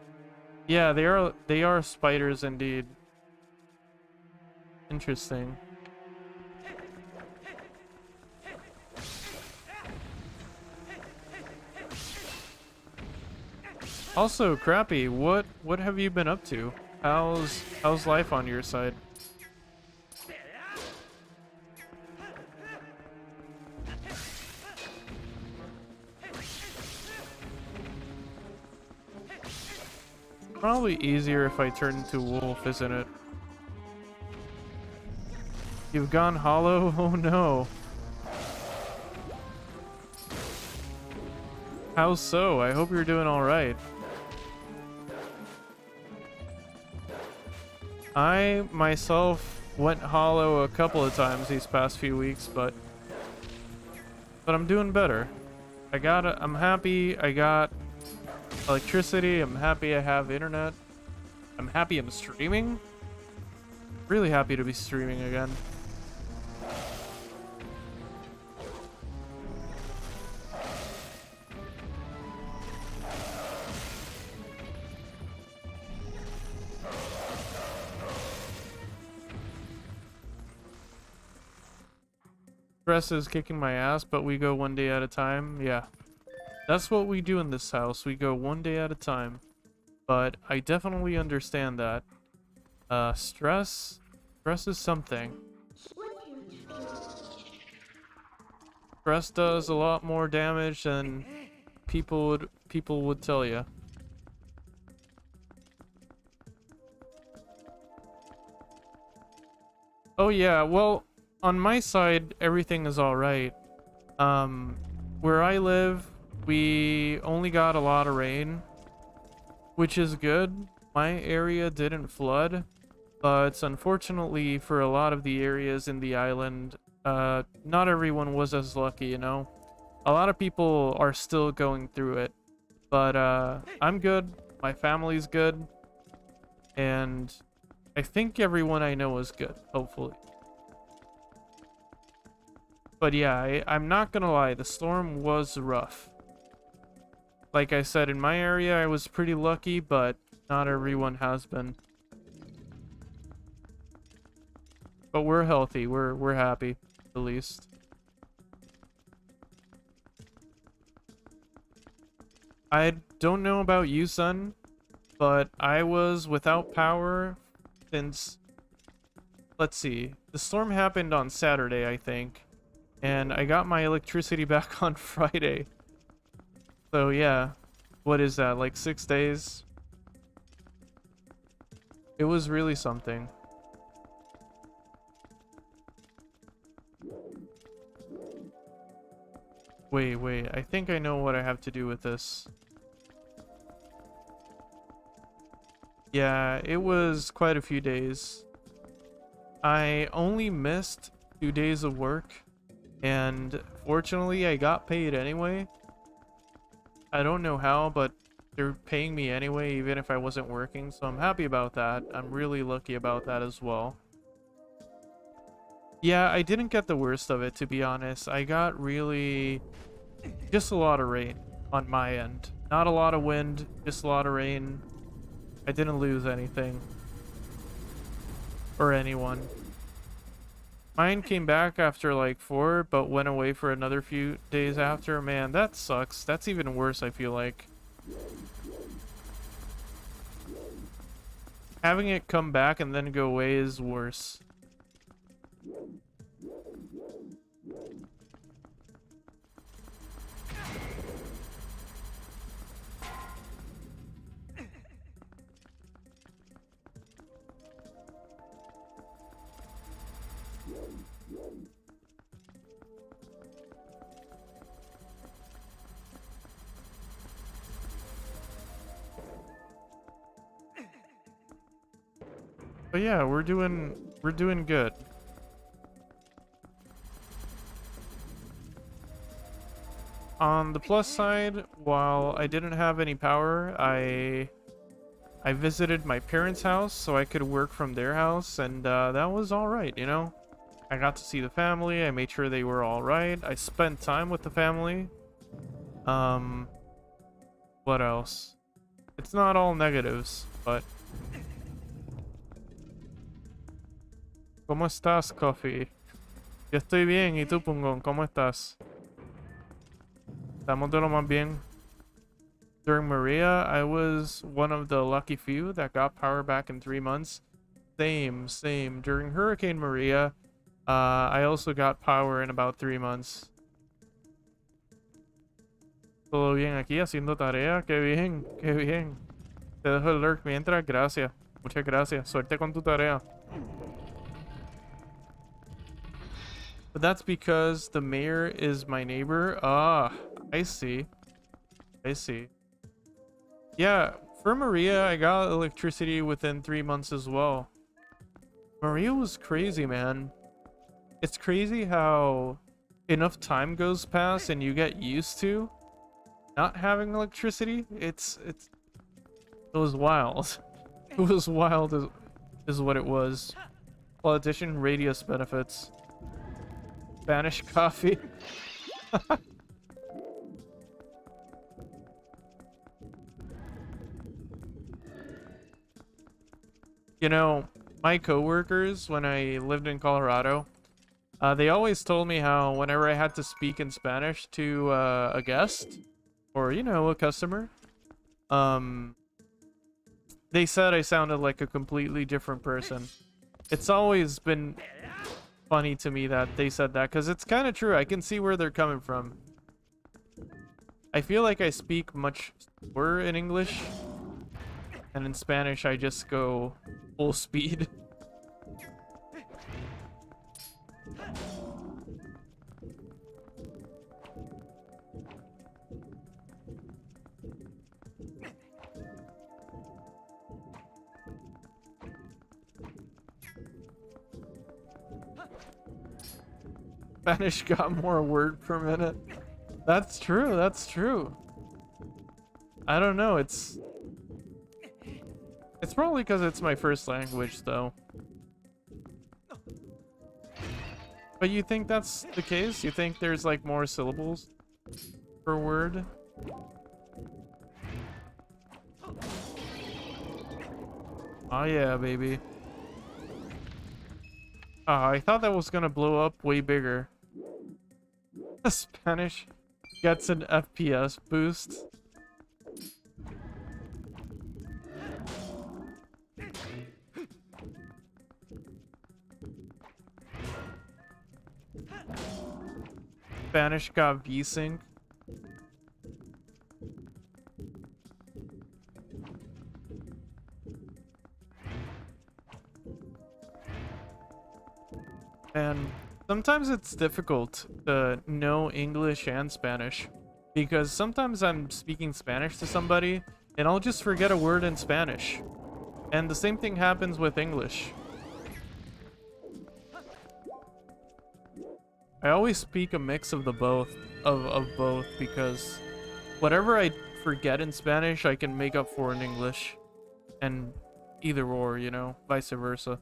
Yeah, they are spiders indeed. Interesting. Also, Crappy, what have you been up to? How's life on your side? Probably easier if I turn into a wolf, isn't it? You've gone hollow? Oh no. How so? I hope you're doing alright. I myself went hollow a couple of times these past few weeks, but I'm doing better. I'm happy I got electricity. I'm happy I have internet. I'm happy I'm streaming. Really happy to be streaming again. Stress is kicking my ass, but we go one day at a time. Yeah. That's what we do in this house. We go one day at a time. But I definitely understand that. Stress is something. Stress does a lot more damage than people would tell you. Oh yeah, well, on my side, everything is all right. Where I live, we only got a lot of rain, which is good. My area didn't flood, but unfortunately for a lot of the areas in the island, not everyone was as lucky, you know? A lot of people are still going through it, but I'm good, my family's good, and I think everyone I know is good, hopefully. But yeah, I'm not gonna lie, the storm was rough. Like I said, in my area, I was pretty lucky, but not everyone has been. But we're healthy. We're happy, at least. I don't know about you, son, but I was without power since, let's see, the storm happened on Saturday, I think, and I got my electricity back on Friday. So yeah, what is that, like 6 days? It was really something. Wait, I think I know what I have to do with this. Yeah, it was quite a few days. I only missed 2 days of work, and fortunately I got paid anyway. I don't know how, but they're paying me anyway, even if I wasn't working, so I'm happy about that. I'm really lucky about that as well. Yeah, I didn't get the worst of it, to be honest. I got really just a lot of rain on my end. Not a lot of wind, just a lot of rain. I didn't lose anything or anyone. Mine came back after like 4, but went away for another few days after. Man, that sucks. That's even worse, I feel like. Having it come back and then go away is worse. But yeah, we're doing good. On the plus side, while I didn't have any power, I visited my parents' house so I could work from their house, and that was all right, you know? I got to see the family, I made sure they were all right, I spent time with the family. What else? It's not all negatives, But ¿cómo estás, Coffee? Yo estoy bien, ¿y tú, Pungón? ¿Cómo estás? Estamos de lo más bien. During Maria, I was one of the lucky few that got power back in 3 months. Same, same. During Hurricane Maria, I also got power in about 3 months. Todo bien aquí, haciendo tarea. Qué bien, qué bien. Te dejo el lurk mientras. Gracias. Muchas gracias. Suerte con tu tarea. But that's because the mayor is my neighbor. Ah, I see. I see. Yeah, for Maria, I got electricity within 3 months as well. Maria was crazy, man. It's crazy how enough time goes past and you get used to not having electricity. It was wild. It was wild is what it was. Politician radius benefits. Spanish coffee. You know, my coworkers, when I lived in Colorado, they always told me how whenever I had to speak in Spanish to a guest or, you know, a customer, they said I sounded like a completely different person. It's always been funny to me that they said that, because it's kind of true. I can see where they're coming from. I feel like I speak much slower in English, and in Spanish I just go full speed. Spanish got more word per minute. That's true, that's true. I don't know, it's probably because it's my first language, though. But you think that's the case? You think there's like more syllables per word? Oh yeah, baby. I thought that was gonna blow up way bigger. Spanish gets an FPS boost. Spanish got VSync. And sometimes it's difficult to know English and Spanish, because sometimes I'm speaking Spanish to somebody and I'll just forget a word in Spanish. And the same thing happens with English. I always speak a mix of the both of both, because whatever I forget in Spanish I can make up for in English, and either or, you know, vice versa.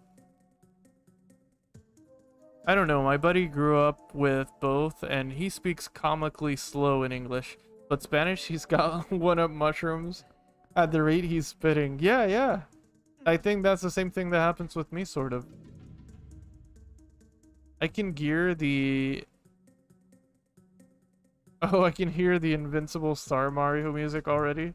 I don't know, my buddy grew up with both and he speaks comically slow in English, but Spanish he's got one up mushrooms at the rate he's spitting. Yeah. I think that's the same thing that happens with me, sort of. I can hear the... Oh, I can hear the Invincible Star Mario music already.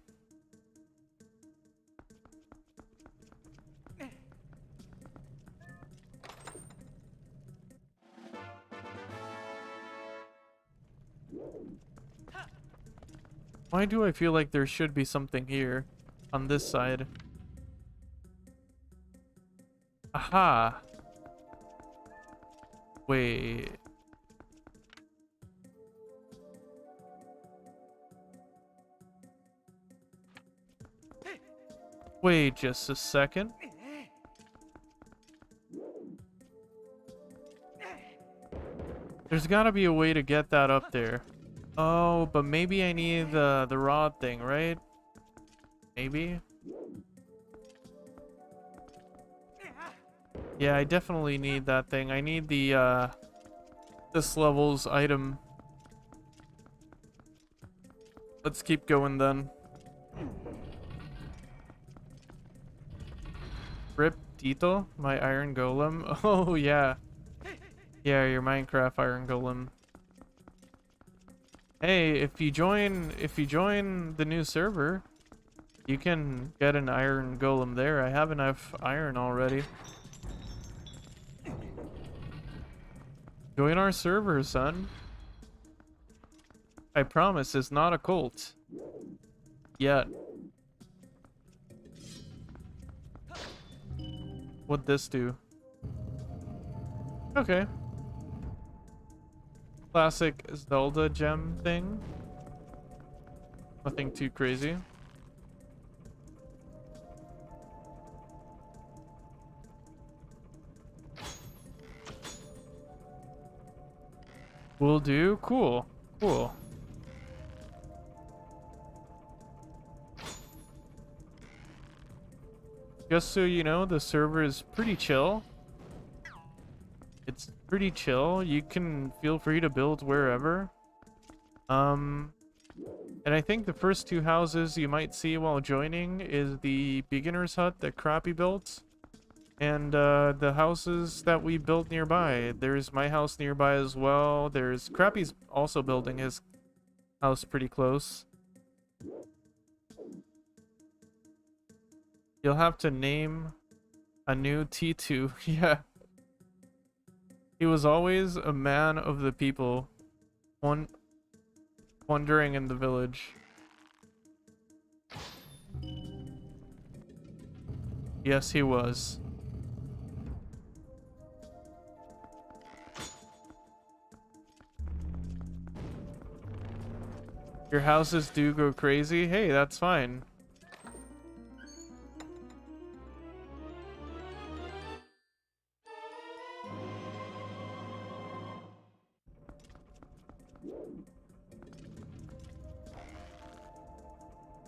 Why do I feel like there should be something here on this side? Aha! Wait. Wait just a second. There's gotta be a way to get that up there. Oh, but maybe I need the rod thing, right? Maybe? Yeah, I definitely need that thing. I need the this level's item. Let's keep going then. Rip Dito, my iron golem. Oh yeah. Yeah, your Minecraft iron golem. Hey, if you join the new server, you can get an iron golem there. I have enough iron already. Join our server, son. I promise it's not a cult. Yet. What'd this do? Okay. Classic Zelda gem thing. Nothing too crazy. Will do. Cool. Cool. Just so you know, the server is pretty chill. It's pretty chill. You can feel free to build wherever. And I think the first two houses you might see while joining is the beginner's hut that Crappy built. And the houses that we built nearby. There's my house nearby as well. There's Crappy's also building his house pretty close. You'll have to name a new T2. Yeah. He was always a man of the people. Wandering in the village. Yes, he was. Your houses do go crazy? Hey, that's fine.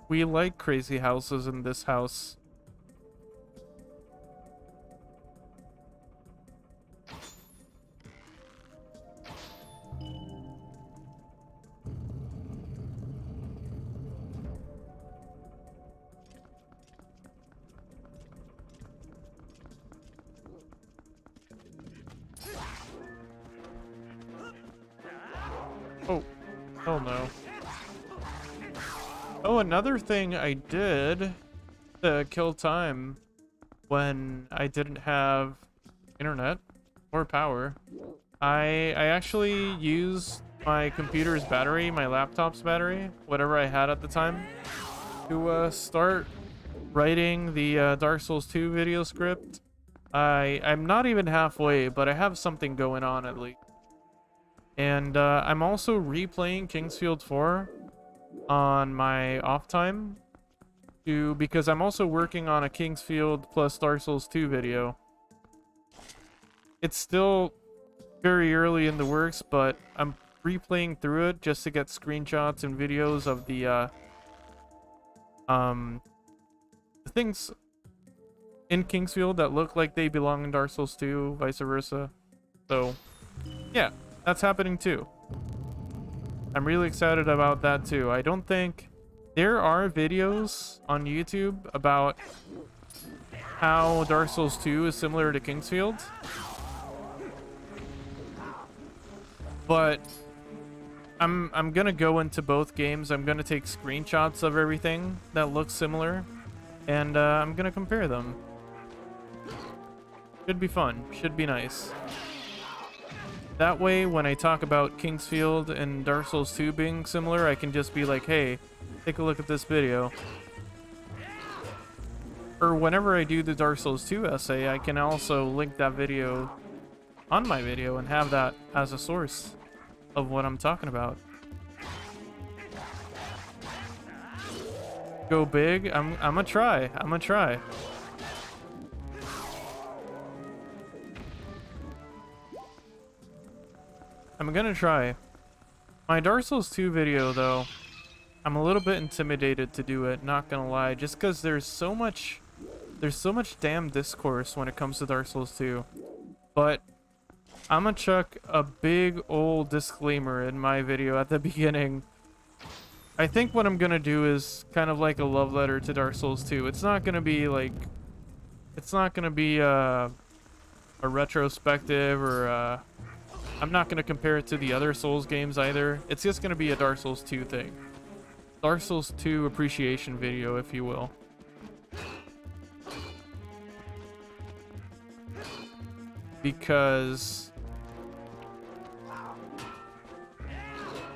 We like crazy houses in this house. Oh, hell no. Oh, another thing I did to kill time when I didn't have internet or power, I actually used my computer's battery, my laptop's battery, whatever I had at the time, to start writing the Dark Souls 2 video script. I'm not even halfway, but I have something going on at least. And I'm also replaying Kingsfield 4 on my off time because I'm also working on a Kingsfield plus Dark Souls 2 video. It's still very early in the works, but I'm replaying through it just to get screenshots and videos of the things in Kingsfield that look like they belong in Dark Souls 2, vice versa. So yeah, that's happening too. I'm really excited about that too. I don't think there are videos on YouTube about how Dark Souls 2 is similar to Kingsfield, but I'm gonna go into both games. I'm gonna take screenshots of everything that looks similar, and I'm gonna compare them. Should be fun. Should be nice. That way, when I talk about Kingsfield and Dark Souls 2 being similar, I can just be like, hey, take a look at this video. Or whenever I do the Dark Souls 2 essay, I can also link that video on my video and have that as a source of what I'm talking about. Go big? I'm gonna try. I'm gonna try. I'm gonna try. My Dark Souls 2 video, though, I'm a little bit intimidated to do it, not gonna lie, just because there's so much damn discourse when it comes to Dark Souls 2. But I'm gonna chuck a big old disclaimer in my video at the beginning. I think what I'm gonna do is kind of like a love letter to Dark Souls 2. It's not gonna be like It's not gonna be a retrospective or I'm not gonna compare it to the other Souls games either. It's just gonna be a Dark Souls 2 thing. Dark Souls 2 appreciation video, if you will. Because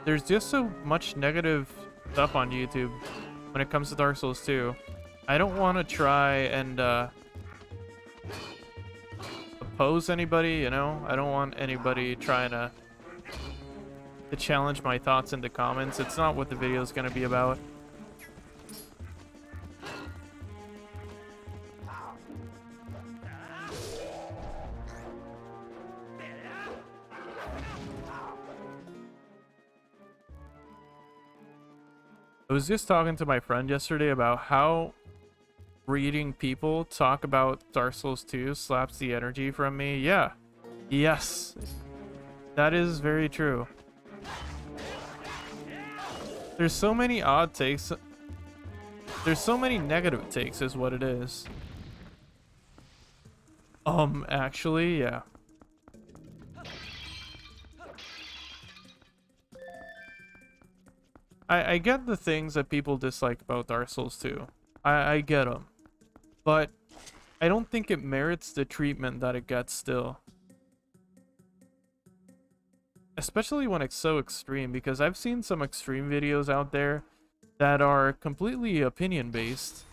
there's just so much negative stuff on YouTube when it comes to Dark Souls 2. I don't want to try and oppose anybody, you know? I don't want anybody trying to challenge my thoughts in the comments. It's not what the video is going to be about. I was just talking to my friend yesterday about how reading people talk about Dark Souls 2 slaps the energy from me. Yeah. Yes. That is very true. There's so many odd takes. There's so many negative takes is what it is. Actually, yeah. I get the things that people dislike about Dark Souls 2. I get them. But I don't think it merits the treatment that it gets still. Especially when it's so extreme, because I've seen some extreme videos out there that are completely opinion-based.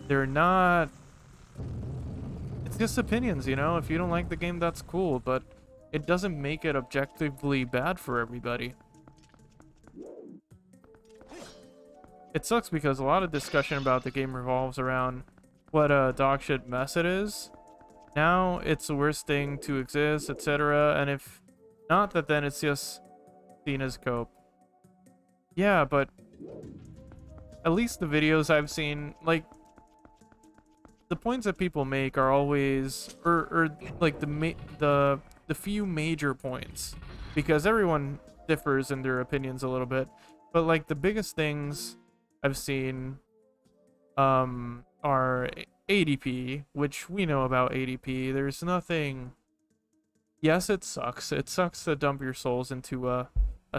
They're not... It's just opinions, you know? If you don't like the game, that's cool, but it doesn't make it objectively bad for everybody. It sucks because a lot of discussion about the game revolves around what a dog shit mess it is. Now it's the worst thing to exist, etc. And if not, that then it's just seen as cope. Yeah, but at least the videos I've seen, like, the points that people make are always, or like the few major points, because everyone differs in their opinions a little bit. But like the biggest things I've seen are ADP, which we know about ADP. There's nothing... Yes, it sucks. It sucks to dump your souls into a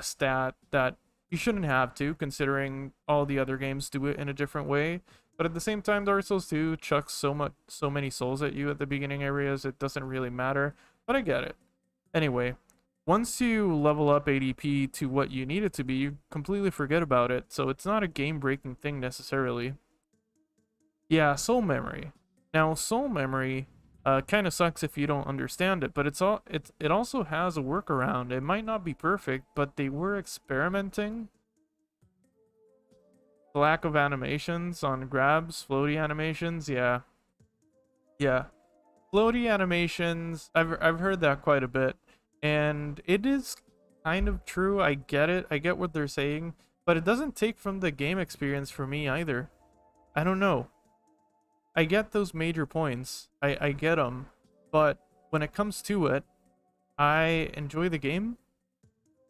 stat that you shouldn't have to, considering all the other games do it in a different way. But at the same time, Dark Souls 2 chucks so many souls at you at the beginning areas, it doesn't really matter. But I get it. Anyway, once you level up ADP to what you need it to be, you completely forget about it, so it's not a game-breaking thing necessarily. Yeah, soul memory. Now, soul memory kind of sucks if you don't understand it, but it also has a workaround. It might not be perfect, but they were experimenting. The lack of animations on grabs, floaty animations, yeah. Yeah. Floaty animations, I've heard that quite a bit. And it is kind of true. I get it. I get what they're saying. But it doesn't take from the game experience for me either. I don't know. I get those major points. I get them. But when it comes to it, I enjoy the game.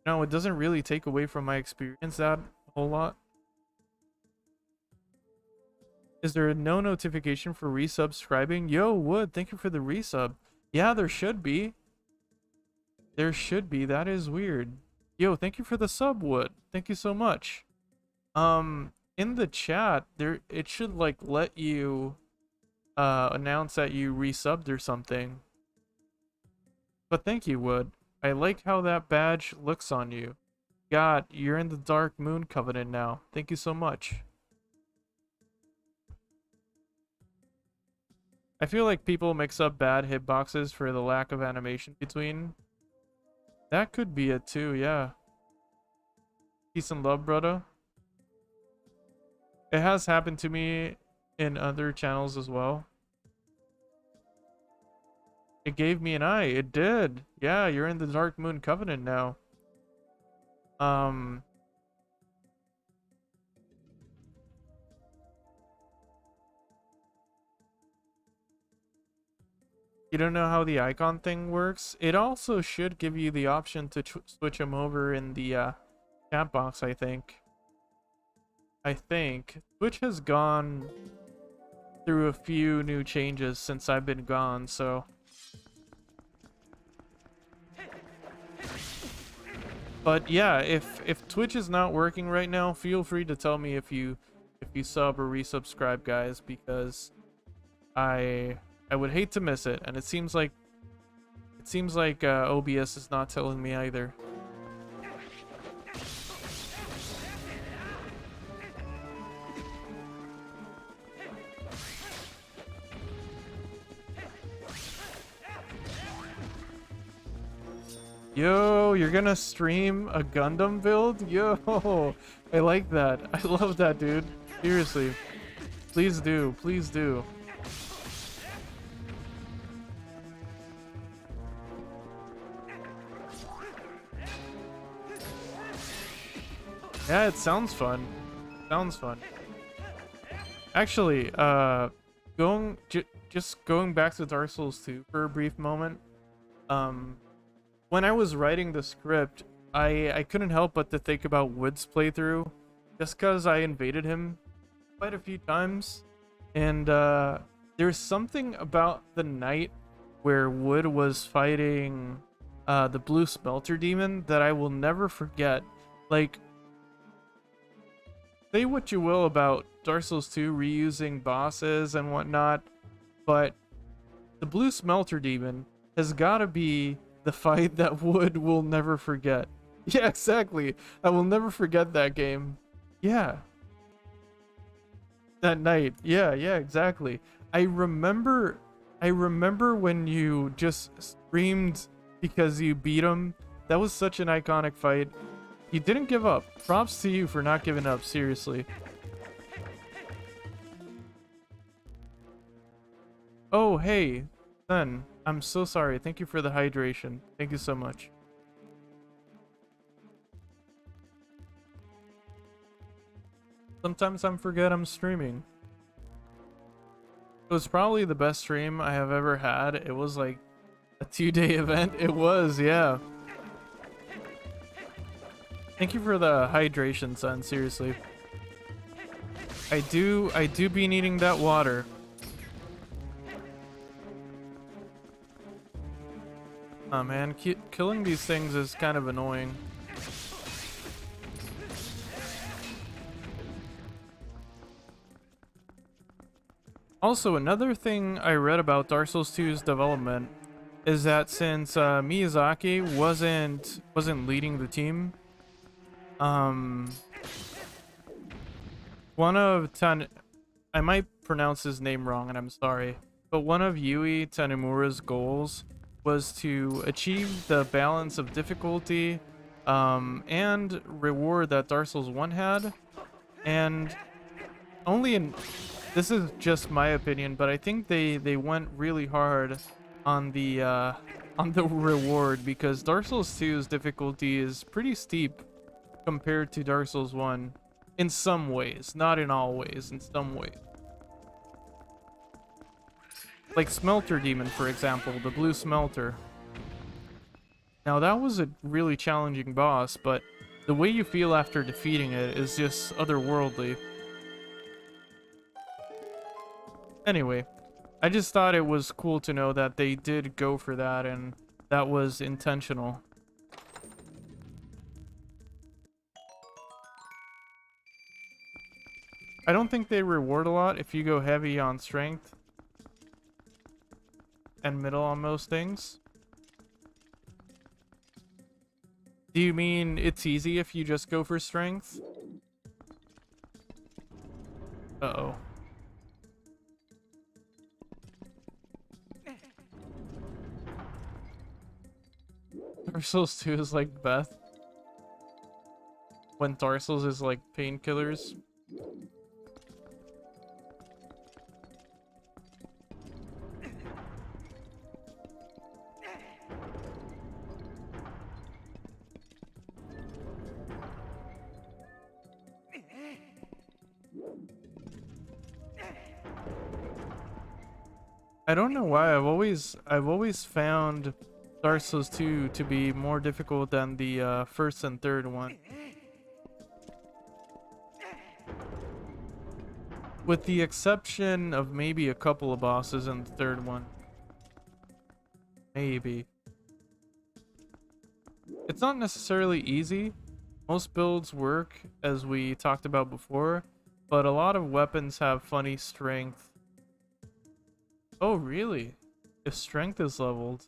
No, it doesn't really take away from my experience that a whole lot. Is there no notification for resubscribing? Yo, Wood, thank you for the resub. Yeah, there should be. There should be. That is weird. Yo, thank you for the sub, Wood. Thank you so much. In the chat, it should like let you announce that you resubbed or something. But thank you, Wood. I like how that badge looks on you. God, you're in the Dark Moon Covenant now. Thank you so much. I feel like people mix up bad hitboxes for the lack of animation between. That could be it too, yeah. Peace and love, brother. It has happened to me in other channels as well. It gave me an eye. It did. Yeah, you're in the Dark Moon Covenant now. You don't know how the icon thing works? It also should give you the option to switch them over in the chat box, I think. Twitch has gone through a few new changes since I've been gone, so. But yeah, if Twitch is not working right now, feel free to tell me if you sub or resubscribe, guys, because I would hate to miss it, and it seems like OBS is not telling me either. Yo, you're gonna stream a Gundam build? Yo, I like that. I love that, dude. Seriously. Please do. Please do. Yeah, it sounds fun. Sounds fun. Actually, just going back to Dark Souls 2 for a brief moment. When I was writing the script, I couldn't help but to think about Wood's playthrough, just because I invaded him quite a few times, and there's something about the night where Wood was fighting the blue smelter demon that I will never forget. Like, say what you will about Dark Souls 2 reusing bosses and whatnot, but the blue smelter demon has got to be the fight that Wood will never forget. Yeah, exactly. I will never forget that game. Yeah. That night. Yeah, exactly. I remember when you just screamed because you beat him. That was such an iconic fight. You didn't give up. Props to you for not giving up, seriously. Oh, hey, Sen. I'm so sorry. Thank you for the hydration. Thank you so much. Sometimes I forget I'm streaming. It was probably the best stream I have ever had. It was like a 2-day event. It was, yeah. Thank you for the hydration, son. Seriously. I do be needing that water. Oh man, killing these things is kind of annoying. Also, another thing I read about Dark Souls 2's development is that since Miyazaki wasn't leading the team, one of I might pronounce his name wrong and I'm sorry, but one of Yui Tanemura's goals was to achieve the balance of difficulty and reward that Dark Souls 1 had, and this is just my opinion, but I think they went really hard on the reward, because Dark Souls 2's difficulty is pretty steep compared to Dark Souls 1 in some ways, not in all ways, in some ways. Like Smelter Demon, for example, the blue smelter. Now that was a really challenging boss, but the way you feel after defeating it is just otherworldly. Anyway, I just thought it was cool to know that they did go for that, and that was intentional. I don't think they reward a lot if you go heavy on strength and middle on most things. Do you mean it's easy if you just go for strength? Uh-oh. Dark Souls 2 is like Beth, when Dark Souls is like painkillers. I don't know why I've always found Dark Souls 2 to be more difficult than the first and third one. With the exception of maybe a couple of bosses in the third one. Maybe. It's not necessarily easy. Most builds work, as we talked about before, but a lot of weapons have funny strength. Oh, really? If strength is leveled.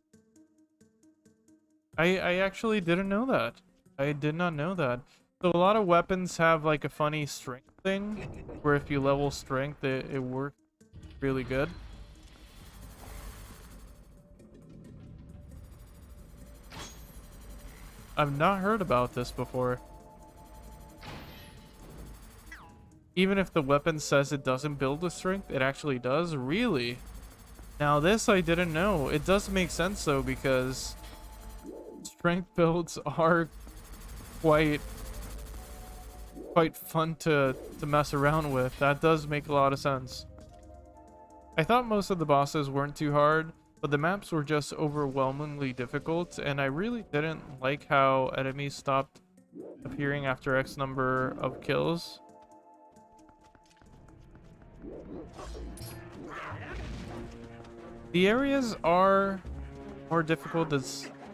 I actually didn't know that. I did not know that. So a lot of weapons have like a funny strength thing, where if you level strength, it works really good. I've not heard about this before. Even if the weapon says it doesn't build with strength, it actually does? Really? Now this I didn't know. It does make sense though, because strength builds are quite fun to mess around with. That does make a lot of sense. I thought most of the bosses weren't too hard, but the maps were just overwhelmingly difficult, and I really didn't like how enemies stopped appearing after X number of kills. The areas are more difficult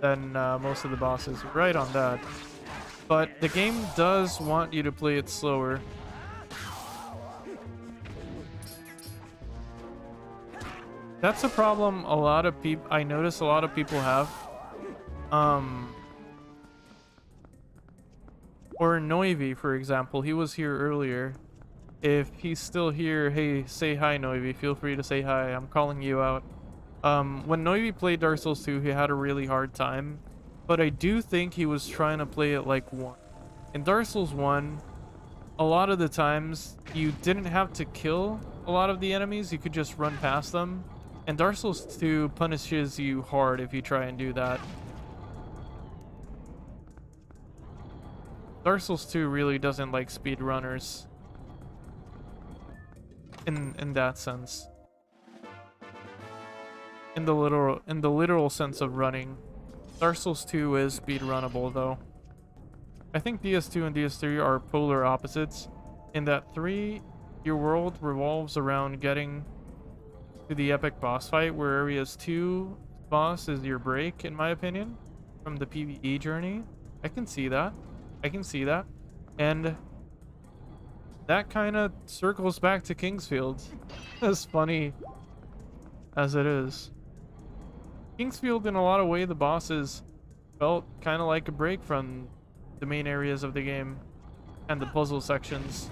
than most of the bosses, right on that. But the game does want you to play it slower. That's a problem a lot of people, I notice a lot of people have. Or Noivy, for example, he was here earlier. If he's still here, hey, say hi, Noivy. Feel free to say hi. I'm calling you out. When Noivy played Dark Souls 2, he had a really hard time. But I do think he was trying to play it like one. In Dark Souls 1, a lot of the times, you didn't have to kill a lot of the enemies. You could just run past them. And Dark Souls 2 punishes you hard if you try and do that. Dark Souls 2 really doesn't like speedrunners. In that sense. In the literal sense of running. Dark Souls 2 is speedrunnable though. I think DS2 and DS3 are polar opposites, in that 3, your world revolves around getting to the epic boss fight, where Areas 2 boss is your break, in my opinion, from the PvE journey. I can see that. I can see that. And that kind of circles back to Kingsfield, as funny as it is. Kingsfield, in a lot of ways, the bosses felt kind of like a break from the main areas of the game and the puzzle sections,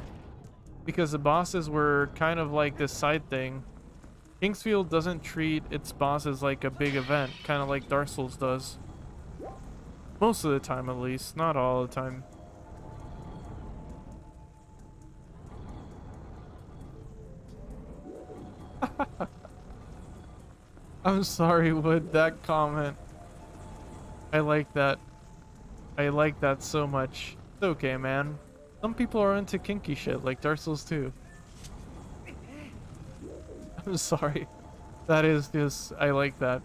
because the bosses were kind of like this side thing. Kingsfield doesn't treat its bosses like a big event, kind of like Dark Souls does. Most of the time, at least. Not all the time. I'm sorry, Wood, that comment. I like that. I like that so much. It's okay, man. Some people are into kinky shit, like Dark Souls 2. I'm sorry. That is just... I like that.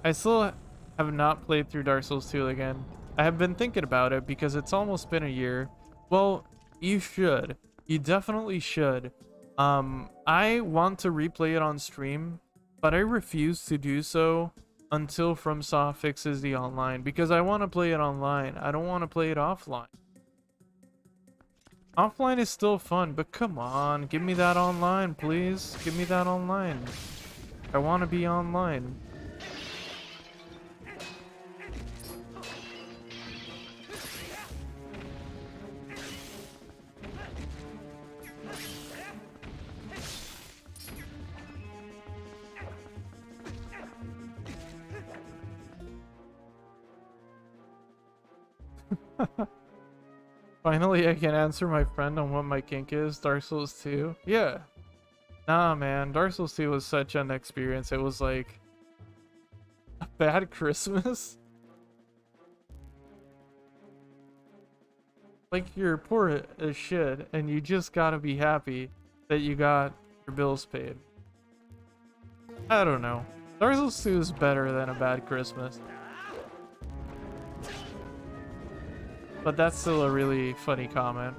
I still have not played through Dark Souls 2 again. I have been thinking about it because it's almost been a year. Well, you should. You definitely should. I want to replay it on stream, but I refuse to do so until FromSoft fixes the online, because I want to play it online. I don't want to play it offline. Offline is still fun, but come on, give me that online, please. Give me that online. I want to be online. Finally, I can answer my friend on what my kink is. Dark Souls 2. Yeah. Nah, man. Dark Souls 2 was such an experience. It was like a bad Christmas. Like, you're poor as shit, and you just gotta be happy that you got your bills paid. I don't know. Dark Souls 2 is better than a bad Christmas. But that's still a really funny comment.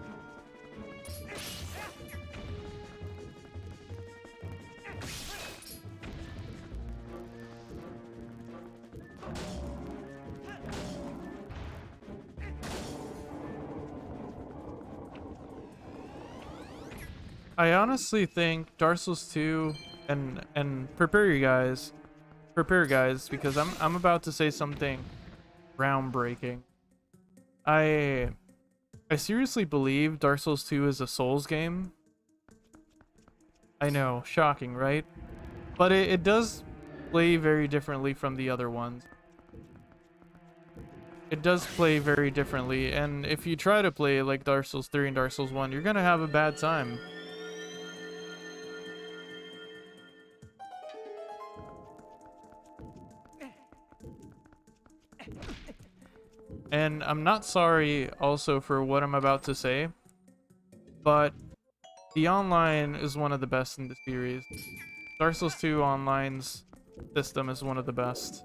I honestly think Dark Souls 2 and prepare guys because I'm about to say something groundbreaking. I I seriously believe Dark Souls 2 is a Souls game. I know, shocking, right? But it does play very differently from the other ones. It does play very differently, and if you try to play like Dark Souls 3 and Dark Souls 1, you're gonna have a bad time. And I'm not sorry also for what I'm about to say, but the online is one of the best in the series. Dark Souls 2 online's system is one of the best.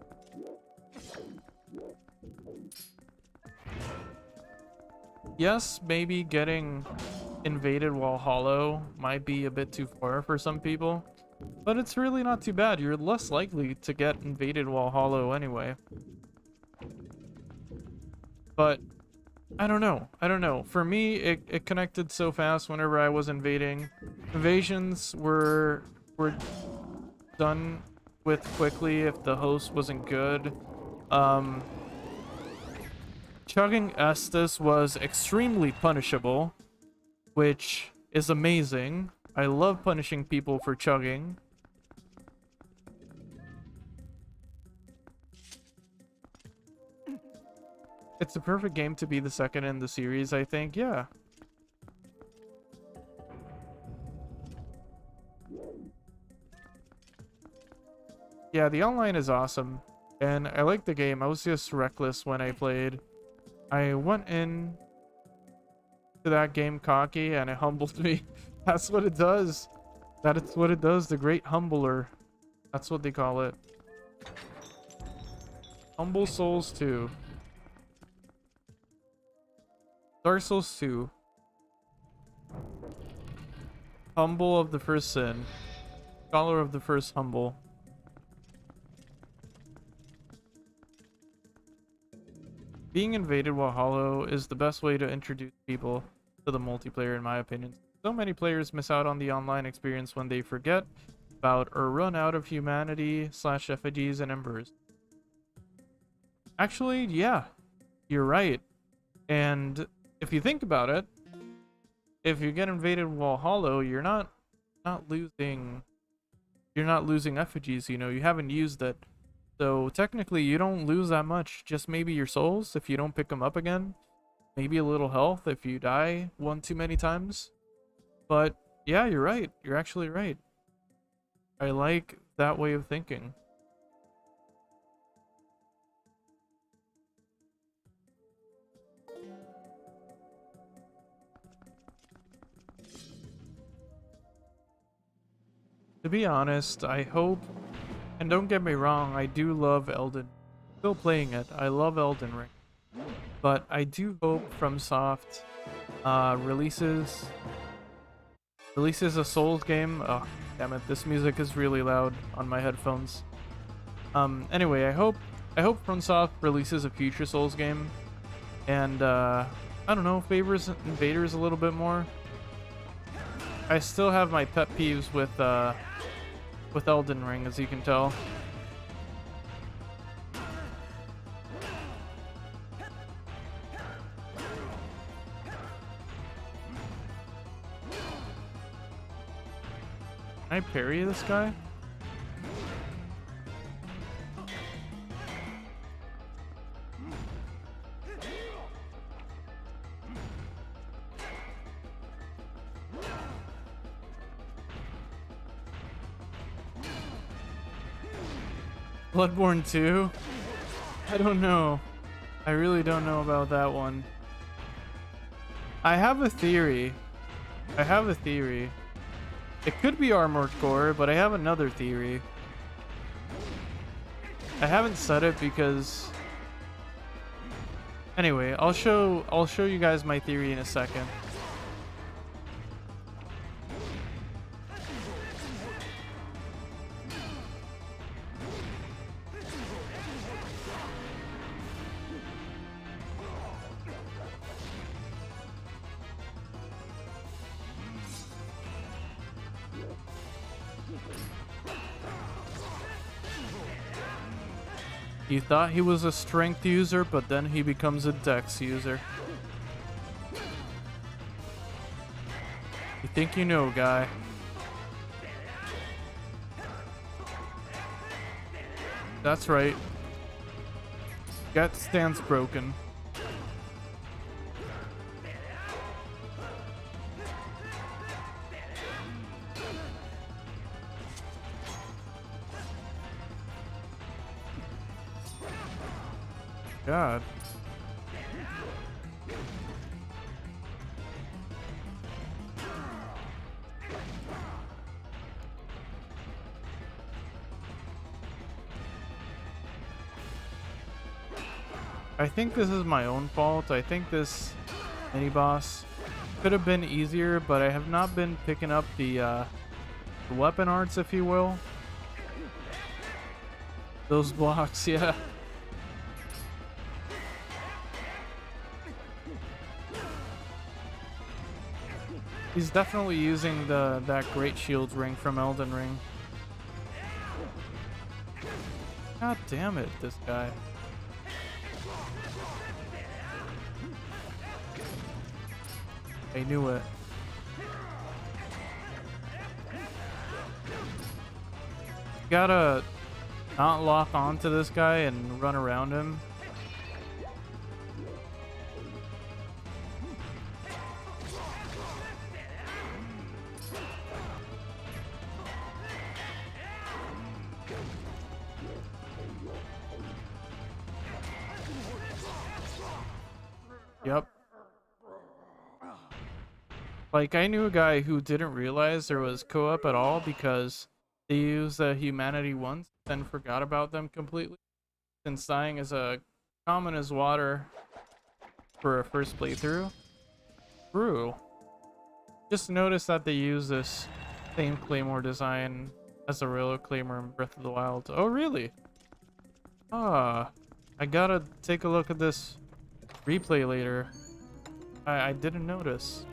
Yes, maybe getting invaded while hollow might be a bit too far for some people, but it's really not too bad. You're less likely to get invaded while hollow anyway. But I don't know. I don't know. For me, it connected so fast whenever I was invading. Invasions were done with quickly if the host wasn't good. Chugging Estus was extremely punishable, which is amazing. I love punishing people for chugging. It's the perfect game to be the second in the series, I think. Yeah. Yeah, the online is awesome. And I like the game. I was just reckless when I played. I went in to that game cocky and it humbled me. That's what it does. That is what it does. The Great Humbler. That's what they call it. Humble Souls 2. Dark Souls 2. Humble of the first sin. Scholar of the first humble. Being invaded while hollow is the best way to introduce people to the multiplayer, in my opinion. So many players miss out on the online experience when they forget about or run out of humanity / effigies and embers. Actually, yeah, you're right. And if you think about it, if you get invaded while hollow, you're not losing effigies, you know, you haven't used it. So technically you don't lose that much, just maybe your souls if you don't pick them up again. Maybe a little health if you die one too many times. But yeah, you're right. You're actually right. I like that way of thinking. To be honest, I hope, and don't get me wrong, I do love Elden. Still playing it. I love Elden Ring. But I do hope FromSoft releases a Souls game. Oh, damn it, this music is really loud on my headphones. Anyway, I hope FromSoft releases a future Souls game, and I don't know, favors invaders a little bit more. I still have my pet peeves with Elden Ring, as you can tell. Can I parry this guy? Bloodborne 2? I don't know. I really don't know about that one. I have a theory. It could be Armored Core, but I have another theory. I haven't said it because... Anyway, I'll show you guys my theory in a second. He thought he was a strength user, but then he becomes a dex user. You think you know, guy. That's right. Get stance broken. God. I think this is my own fault. I think this mini boss could have been easier, but I have not been picking up the weapon arts, if you will. Those blocks, yeah. He's definitely using that great shield ring from Elden Ring. God damn it, this guy. I knew it. Gotta not lock onto this guy and run around him. Yep. Like, I knew a guy who didn't realize there was co-op at all because they used humanity once, then forgot about them completely. Since dying is common as water for a first playthrough. True. Just noticed that they use this same claymore design as the railroad claymore in Breath of the Wild. Oh, really? Ah, I gotta take a look at this replay later. I didn't notice.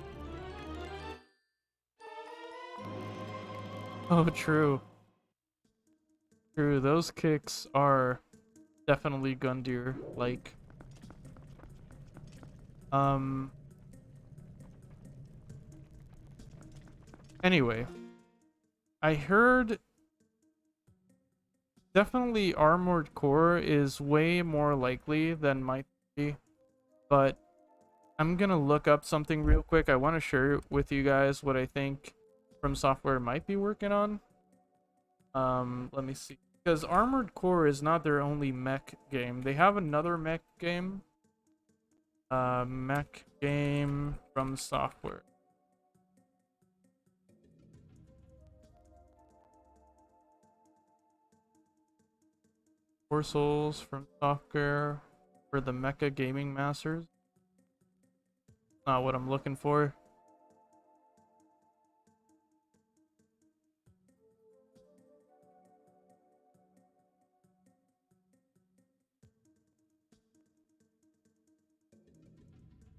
Oh, true. True, those kicks are definitely Gundyr like. Anyway, I heard definitely Armored Core is way more likely than Might 3, but I'm gonna look up something real quick. I want to share with you guys what I think From Software might be working on. Let me see. Because Armored Core is not their only mech game. They have another mech game. Mech game From Software. Four Souls From Software for the Mecha Gaming Masters. Not what I'm looking for.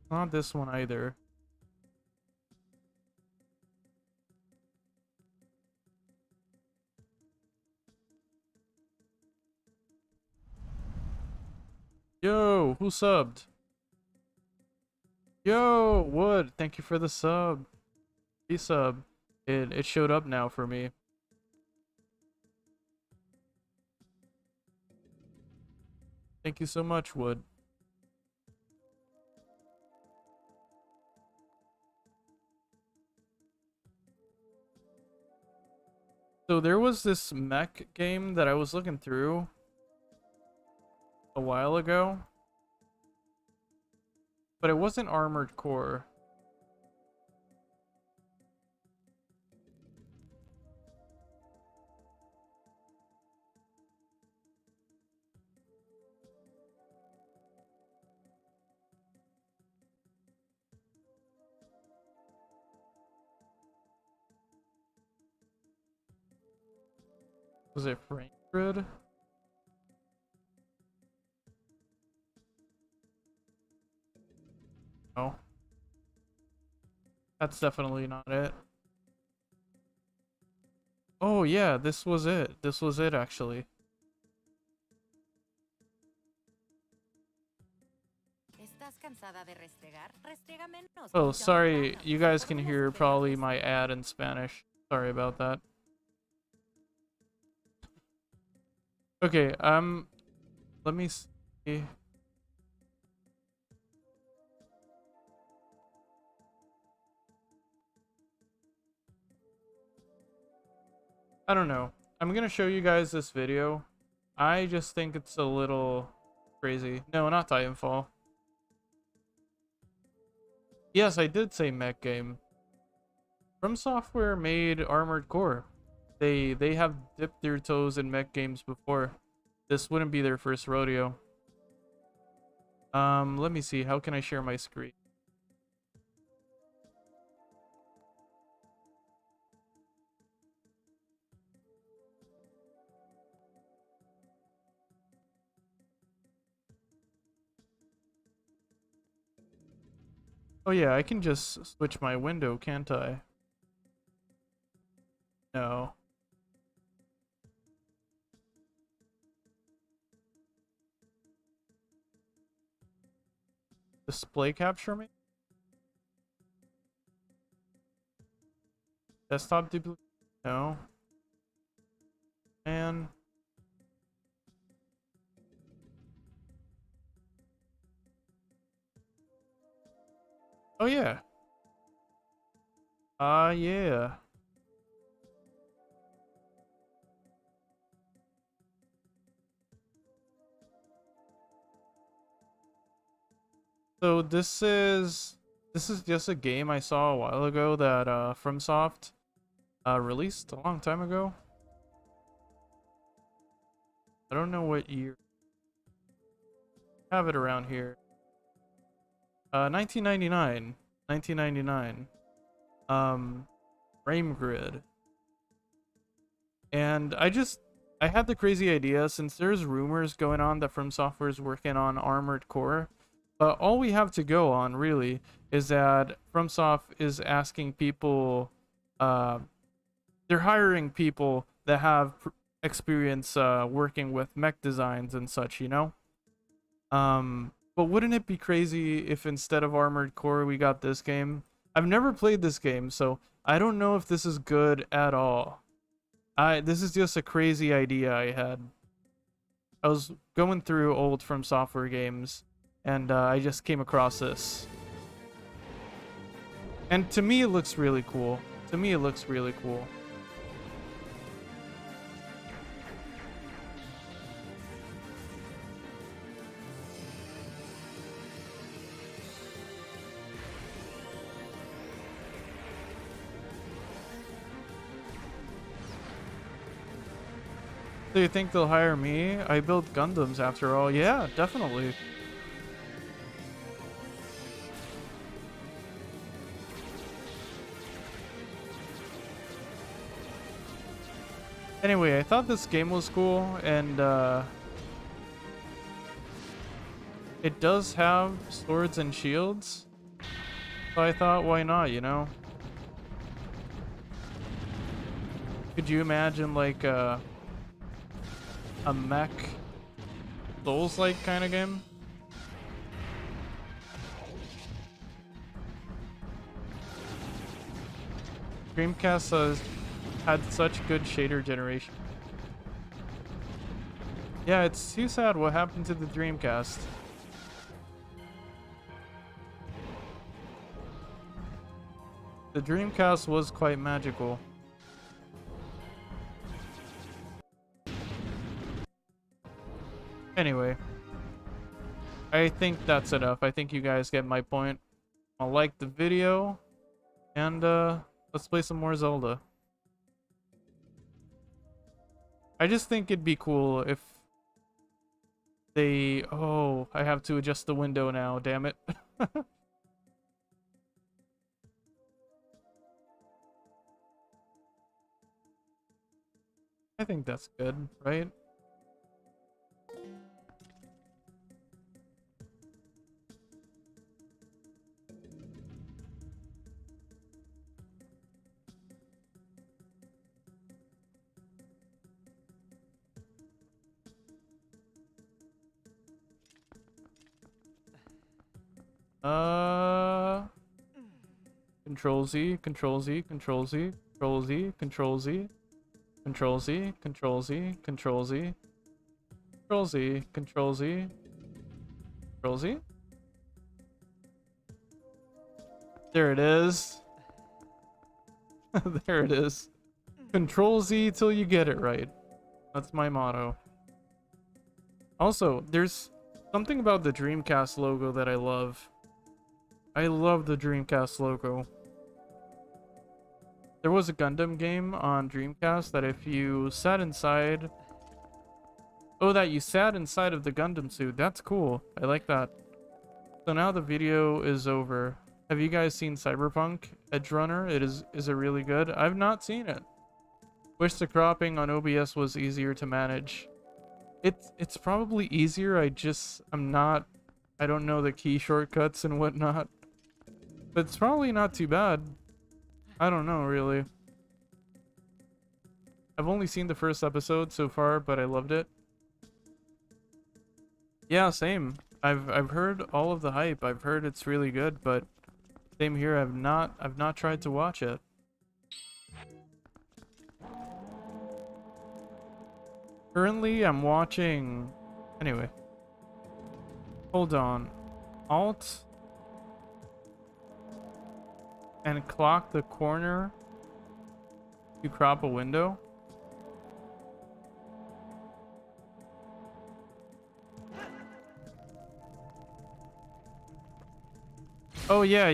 Not this one either. Yo, who subbed? Yo, Wood, thank you for the sub. Resub. It showed up now for me. Thank you so much, Wood. So there was this mech game that I was looking through a while ago, but it wasn't Armored Core. Was it Frame Grid? No. That's definitely not it. Oh yeah, this was it. This was it actually. ¿Estás cansada de restregar? Restrega menos. Oh, Don't sorry, bother. you guys can Fórmulas hear probably superiores. my ad in Spanish. Sorry about that. Okay, let me see. I don't know. I'm gonna show you guys this video. I just think it's a little crazy. No, not Titanfall. Yes, I did say mech game. From Software made Armored Core. They have dipped their toes in mech games before. This wouldn't be their first rodeo. Let me see. How can I share my screen? Oh yeah, I can just switch my window, can't I? No. Display capture me? Desktop duplicate? No. And oh yeah. Yeah. So this is just a game I saw a while ago that FromSoft released a long time ago. I don't know what year. I have it around here. 1999. 1999. Frame Grid. And I had the crazy idea, since there's rumors going on that From Software is working on Armored Core, but all we have to go on really is that FromSoft is asking people, they're hiring people that have experience working with mech designs and such, you know. But wouldn't it be crazy if instead of Armored Core we got this game? I've never played this game, so I don't know if this is good at all. This is just a crazy idea I had. I was going through old From Software games, and I just came across this. And to me, it looks really cool. To me, it looks really cool. Do you think they'll hire me? I build Gundams after all. Yeah, definitely. Anyway, I thought this game was cool, and it does have swords and shields. So I thought, why not, you know? Could you imagine like a mech Souls-like kind of game? Dreamcast has had such good shader generation. Yeah, it's too sad what happened to the Dreamcast. The Dreamcast was quite magical. Anyway, I think that's enough. I think you guys get my point. I'll like the video, and let's play some more Zelda. I just think it'd be cool if they... Oh, I have to adjust the window now, damn it. I think that's good, right? Control Z, Control Z, Control Z, Control Z, Control Z, Control Z, Control Z, Control Z, Control Z, Control Z, Control Z. There it is. There it is. Control Z till you get it right. That's my motto. Also, there's something about the Dreamcast logo that I love. I love the Dreamcast logo. There was a Gundam game on Dreamcast that if you sat inside... Oh, that you sat inside of the Gundam suit. That's cool. I like that. So now the video is over. Have you guys seen Cyberpunk Edgerunner? Is it really good? I've not seen it. Wish the cropping on OBS was easier to manage. It's probably easier. I don't know the key shortcuts and whatnot. But it's probably not too bad. I don't know, really. I've only seen the first episode so far, but I loved it. Yeah, same. I've heard all of the hype. I've heard it's really good, but same here. I've not tried to watch it. Currently, I'm watching... Anyway. Hold on. Alt... and clock the corner to crop a window. Oh, yeah.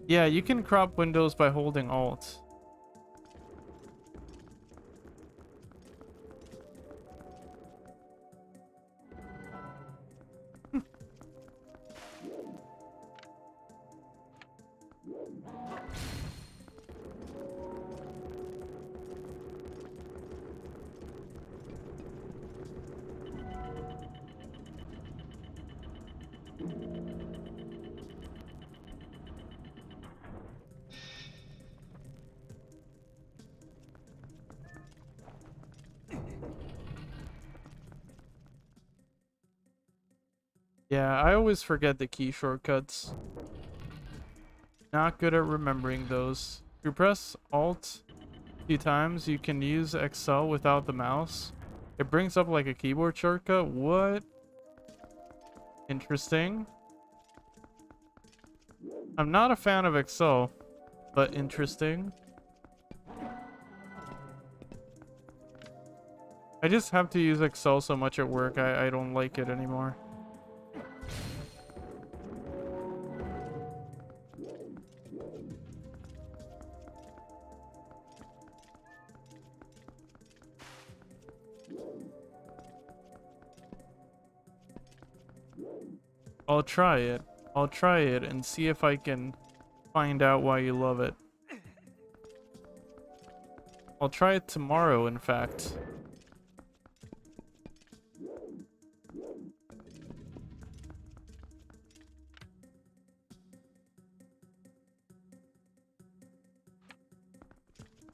Yeah, you can crop windows by holding Alt. Yeah, I always forget the key shortcuts. Not good at remembering those. If you press Alt a few times, you can use Excel without the mouse. It brings up like a keyboard shortcut. What? Interesting. I'm not a fan of Excel, but interesting. I just have to use Excel so much at work, I don't like it anymore. I'll try it. I'll try it and see if I can find out why you love it. I'll try it tomorrow, in fact.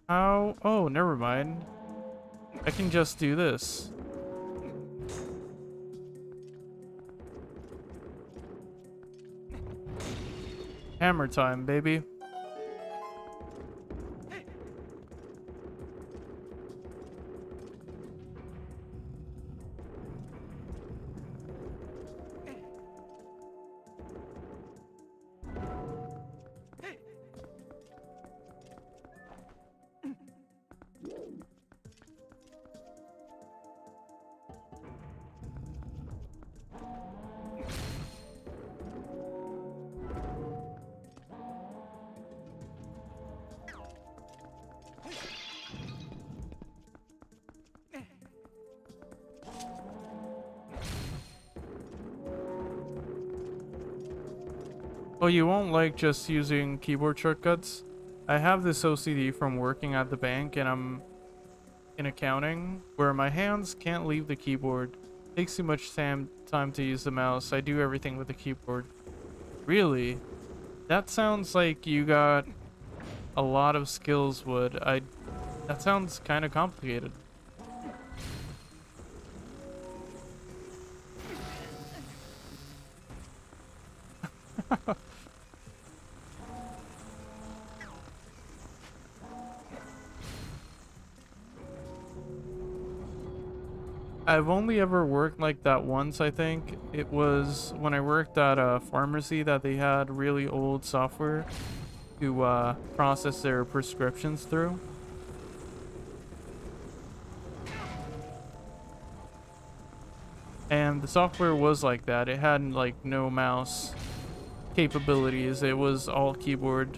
How? Oh, never mind. I can just do this. Hammer time, baby. Oh, you won't like just using keyboard shortcuts? I have this OCD from working at the bank and I'm in accounting where my hands can't leave the keyboard. It takes too much time to use the mouse. I do everything with the keyboard. Really? That sounds like you got a lot of skills, Wood. That sounds kind of complicated. I've only ever worked like that once, I think. It was when I worked at a pharmacy that they had really old software to process their prescriptions through. And the software was like that. It had like no mouse capabilities. It was all keyboard.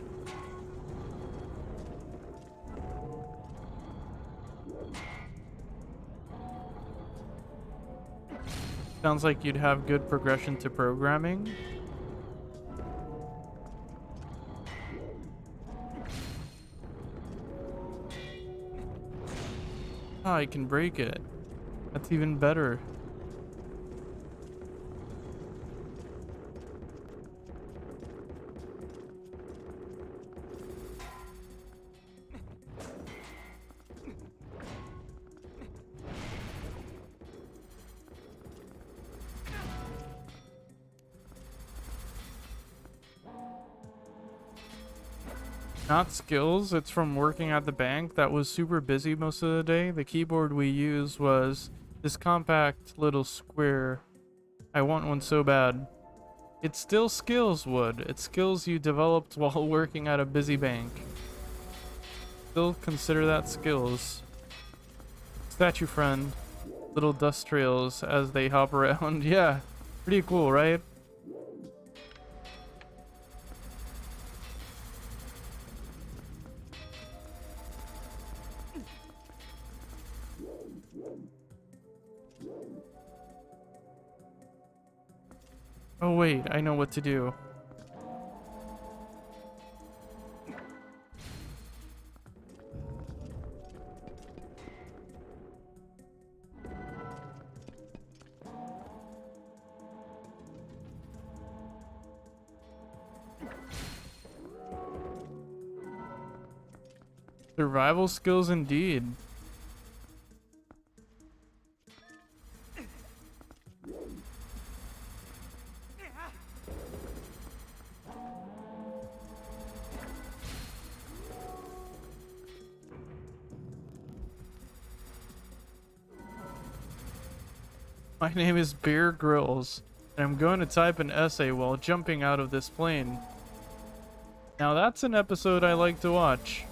Sounds like you'd have good progression to programming. Ah, I can break it. That's even better. Not skills, it's from working at the bank that was super busy most of the day. The keyboard we used was this compact little square. I want one so bad. It's still skills, Wood. It's skills you developed while working at a busy bank. Still consider that skills. Statue friend. Little dust trails as they hop around. Yeah, pretty cool, right? Oh wait, I know what to do. Survival skills indeed. My name is Bear Grylls, and I'm going to type an essay while jumping out of this plane. Now that's an episode I like to watch.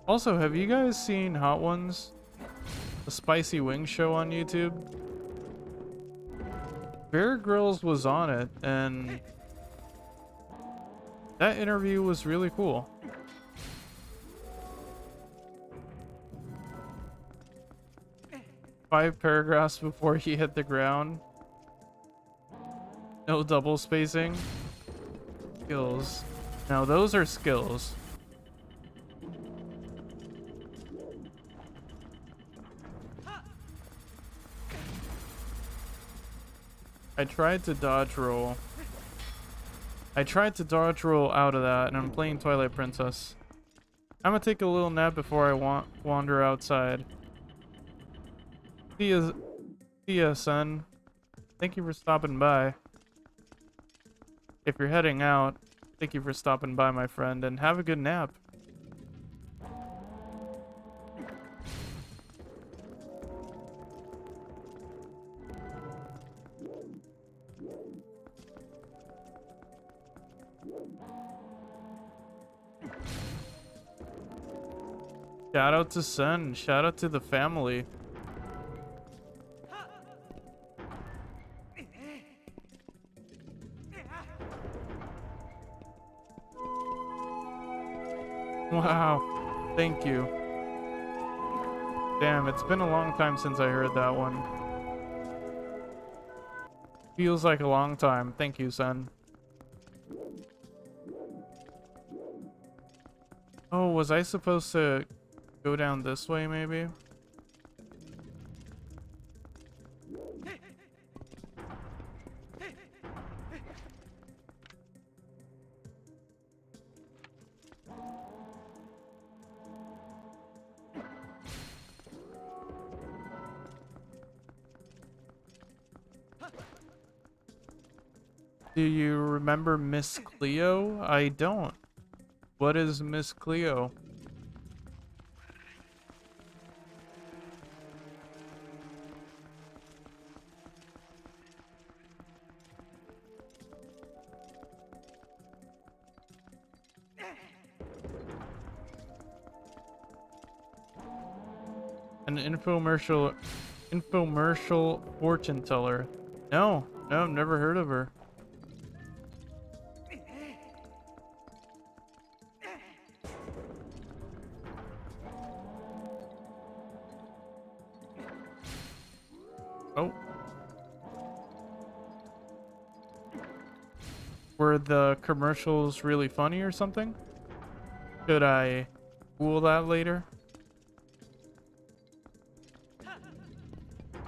Also, have you guys seen Hot Ones? The spicy wing show on YouTube? Bear Grylls was on it, and that interview was really cool. Five paragraphs before he hit the ground. No double spacing. Skills. Now those are skills. I tried to dodge roll. I tried to dodge roll out of that, and I'm playing Twilight Princess. I'm gonna take a little nap before I wander outside. See ya, son. Thank you for stopping by. If you're heading out, thank you for stopping by, my friend, and have a good nap. Shout out to Sen. Shout out to the family. Wow. Thank you. Damn, it's been a long time since I heard that one. Feels like a long time. Thank you, Sen. Oh, was I supposed to go down this way, maybe? Do you remember Miss Cleo? I don't. What is Miss Cleo? An infomercial fortune teller. No, I've never heard of her. Oh. Were the commercials really funny or something? Should I Google that later?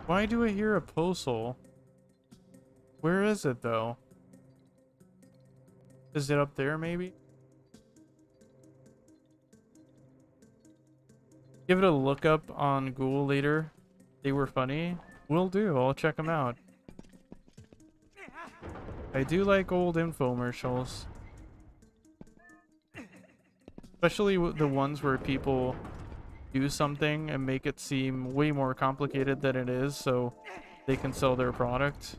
Why do I hear a postal? Where is it though? Is it up there maybe? Give it a look up on Google later. They were funny. Will do. I'll check them out. I do like old infomercials. Especially the ones where people do something and make it seem way more complicated than it is so they can sell their product.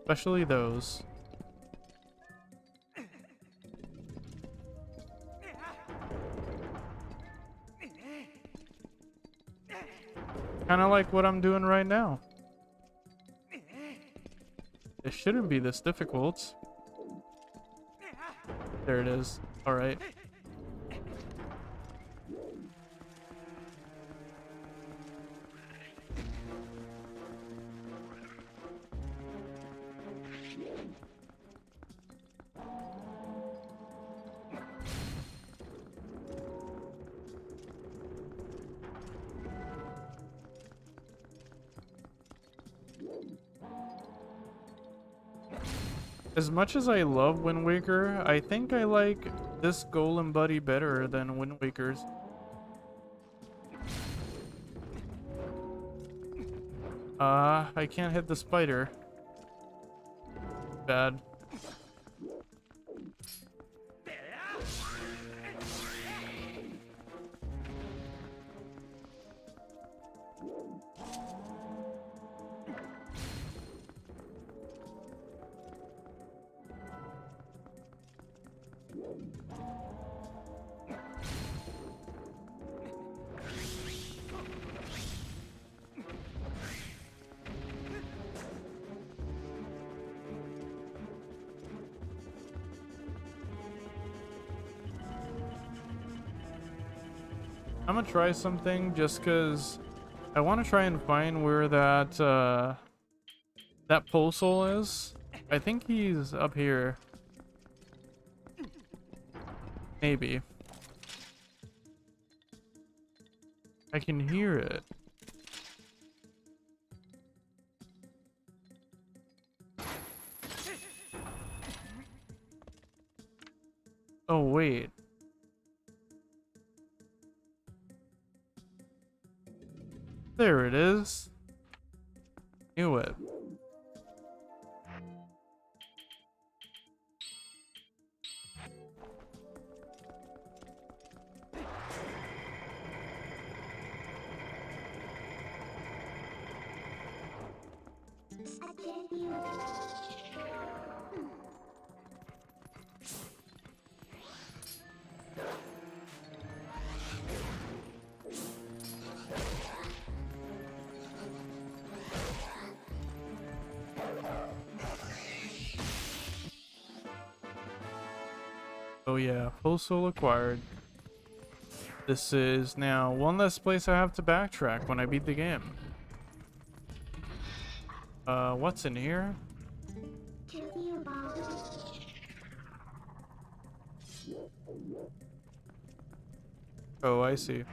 Especially those. Kind of like what I'm doing right now. It shouldn't be this difficult. There it is. All right. As much as I love Wind Waker, I think I like this Golem Buddy better than Wind Waker's. I can't hit the spider. Bad. I'm gonna try something just because I want to try and find where that that postal is. I think he's up here. Maybe. I can hear it. Oh, wait. There it is. Knew it. Oh yeah, postal acquired. This is now one less place I have to backtrack when I beat the game. What's in here? Oh, I see.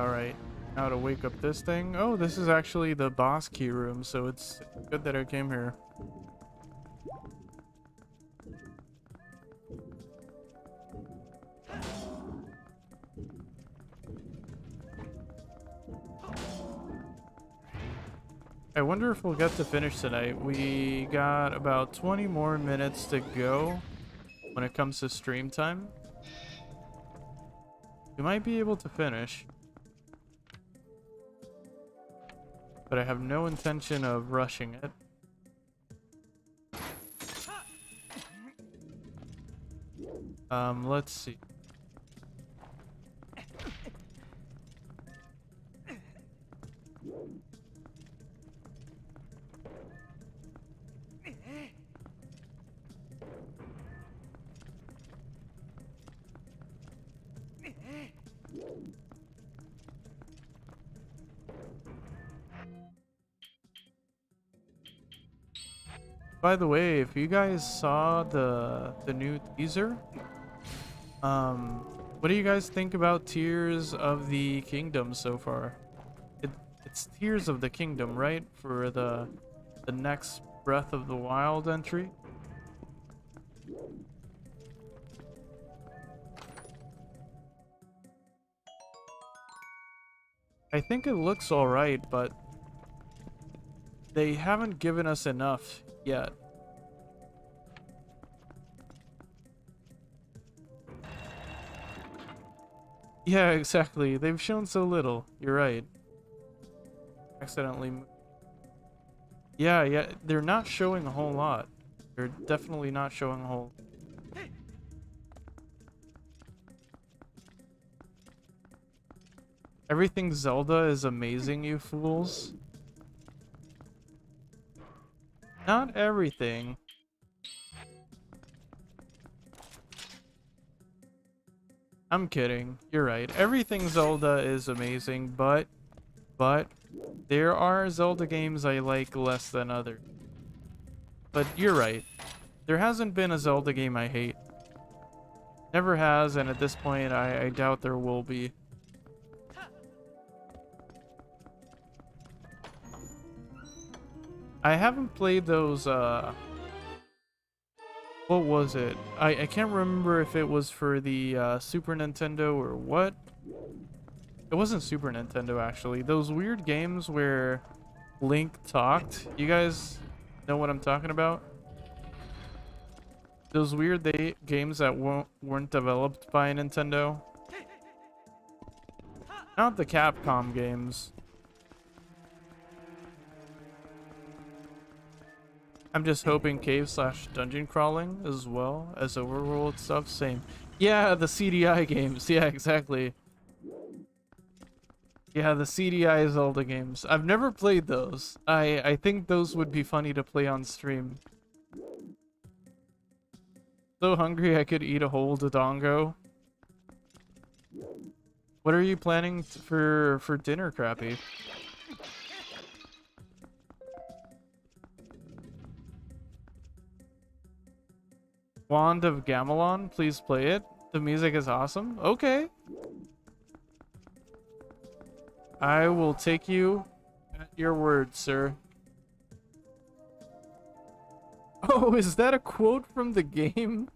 Alright, now to wake up this thing. Oh, this is actually the boss key room, so it's good that I came here. I wonder if we'll get to finish tonight. We got about 20 more minutes to go when it comes to stream time. We might be able to finish. But I have no intention of rushing it. Let's see. By the way, if you guys saw the new teaser, what do you guys think about Tears of the Kingdom so far? It's Tears of the Kingdom, right? For the next Breath of the Wild entry. I think it looks alright, but they haven't given us enough yet. Yeah, exactly. They've shown so little. You're right. Accidentally. Yeah, they're not showing a whole lot. They're definitely not showing a whole. Everything Zelda is amazing, you fools. Not everything. I'm kidding. You're right. Everything Zelda is amazing, but there are Zelda games I like less than others. But you're right. There hasn't been a Zelda game I hate. Never has, and at this point, I doubt there will be. I haven't played those, what was it? I can't remember if it was for the Super Nintendo or what. It wasn't Super Nintendo, actually. Those weird games where Link talked. You guys know what I'm talking about? Those weird games that weren't developed by Nintendo. Not the Capcom games. I'm just hoping cave/dungeon crawling as well as overworld stuff. Same. Yeah, the CDI games. Yeah, exactly. Yeah, the CDI Zelda games. I've never played those. I think those would be funny to play on stream. So hungry I could eat a whole Dodongo. What are you planning for dinner, Crappy? Wand of Gamelon, please play it. The music is awesome. Okay. I will take you at your word, sir. Oh, is that a quote from the game?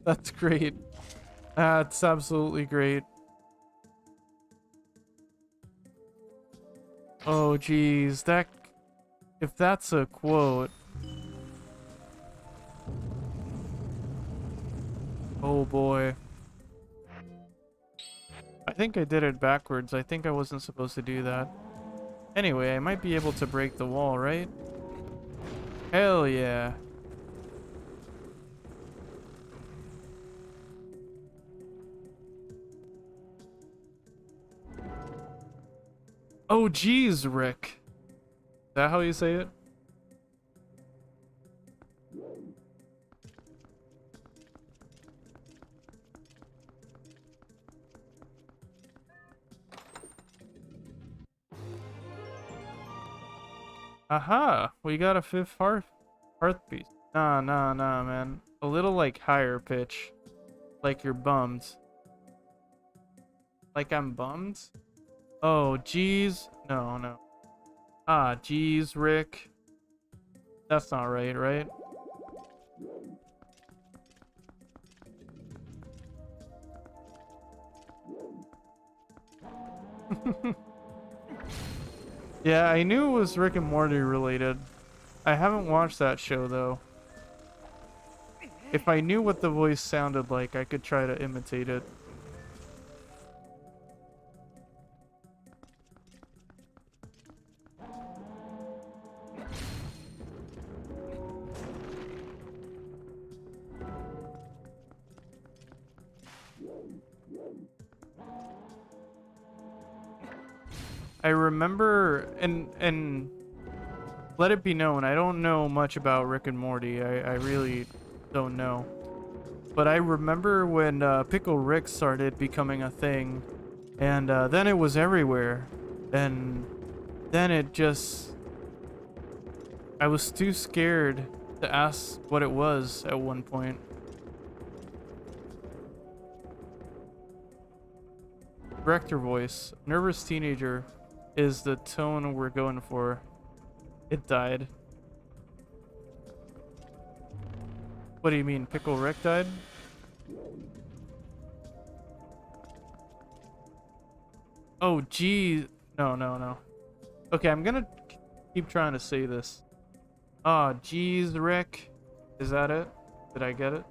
That's great. That's absolutely great. Oh, geez. If that's a quote... Oh, boy. I think I did it backwards. I think I wasn't supposed to do that. Anyway, I might be able to break the wall, right? Hell yeah. Oh, geez, Rick. Is that how you say it? Aha! We got a fifth hearth piece. Nah, man. a little like higher pitch, like you're bummed. Like I'm bummed? Oh, geez. No, no. Ah, geez, Rick. That's not right, right? Yeah, I knew it was Rick and Morty related. I haven't watched that show though. If I knew what the voice sounded like, I could try to imitate it. I remember, and let it be known, I don't know much about Rick and Morty. I really don't know. But I remember when Pickle Rick started becoming a thing, and then it was everywhere. And then it just... I was too scared to ask what it was at one point. Director voice. Nervous teenager is the tone we're going for. It died. What do you mean, Pickle Rick died? Oh, gee. No, no, no. Okay, I'm gonna keep trying to say this. Ah, geez, Rick. Is that it? Did I get it?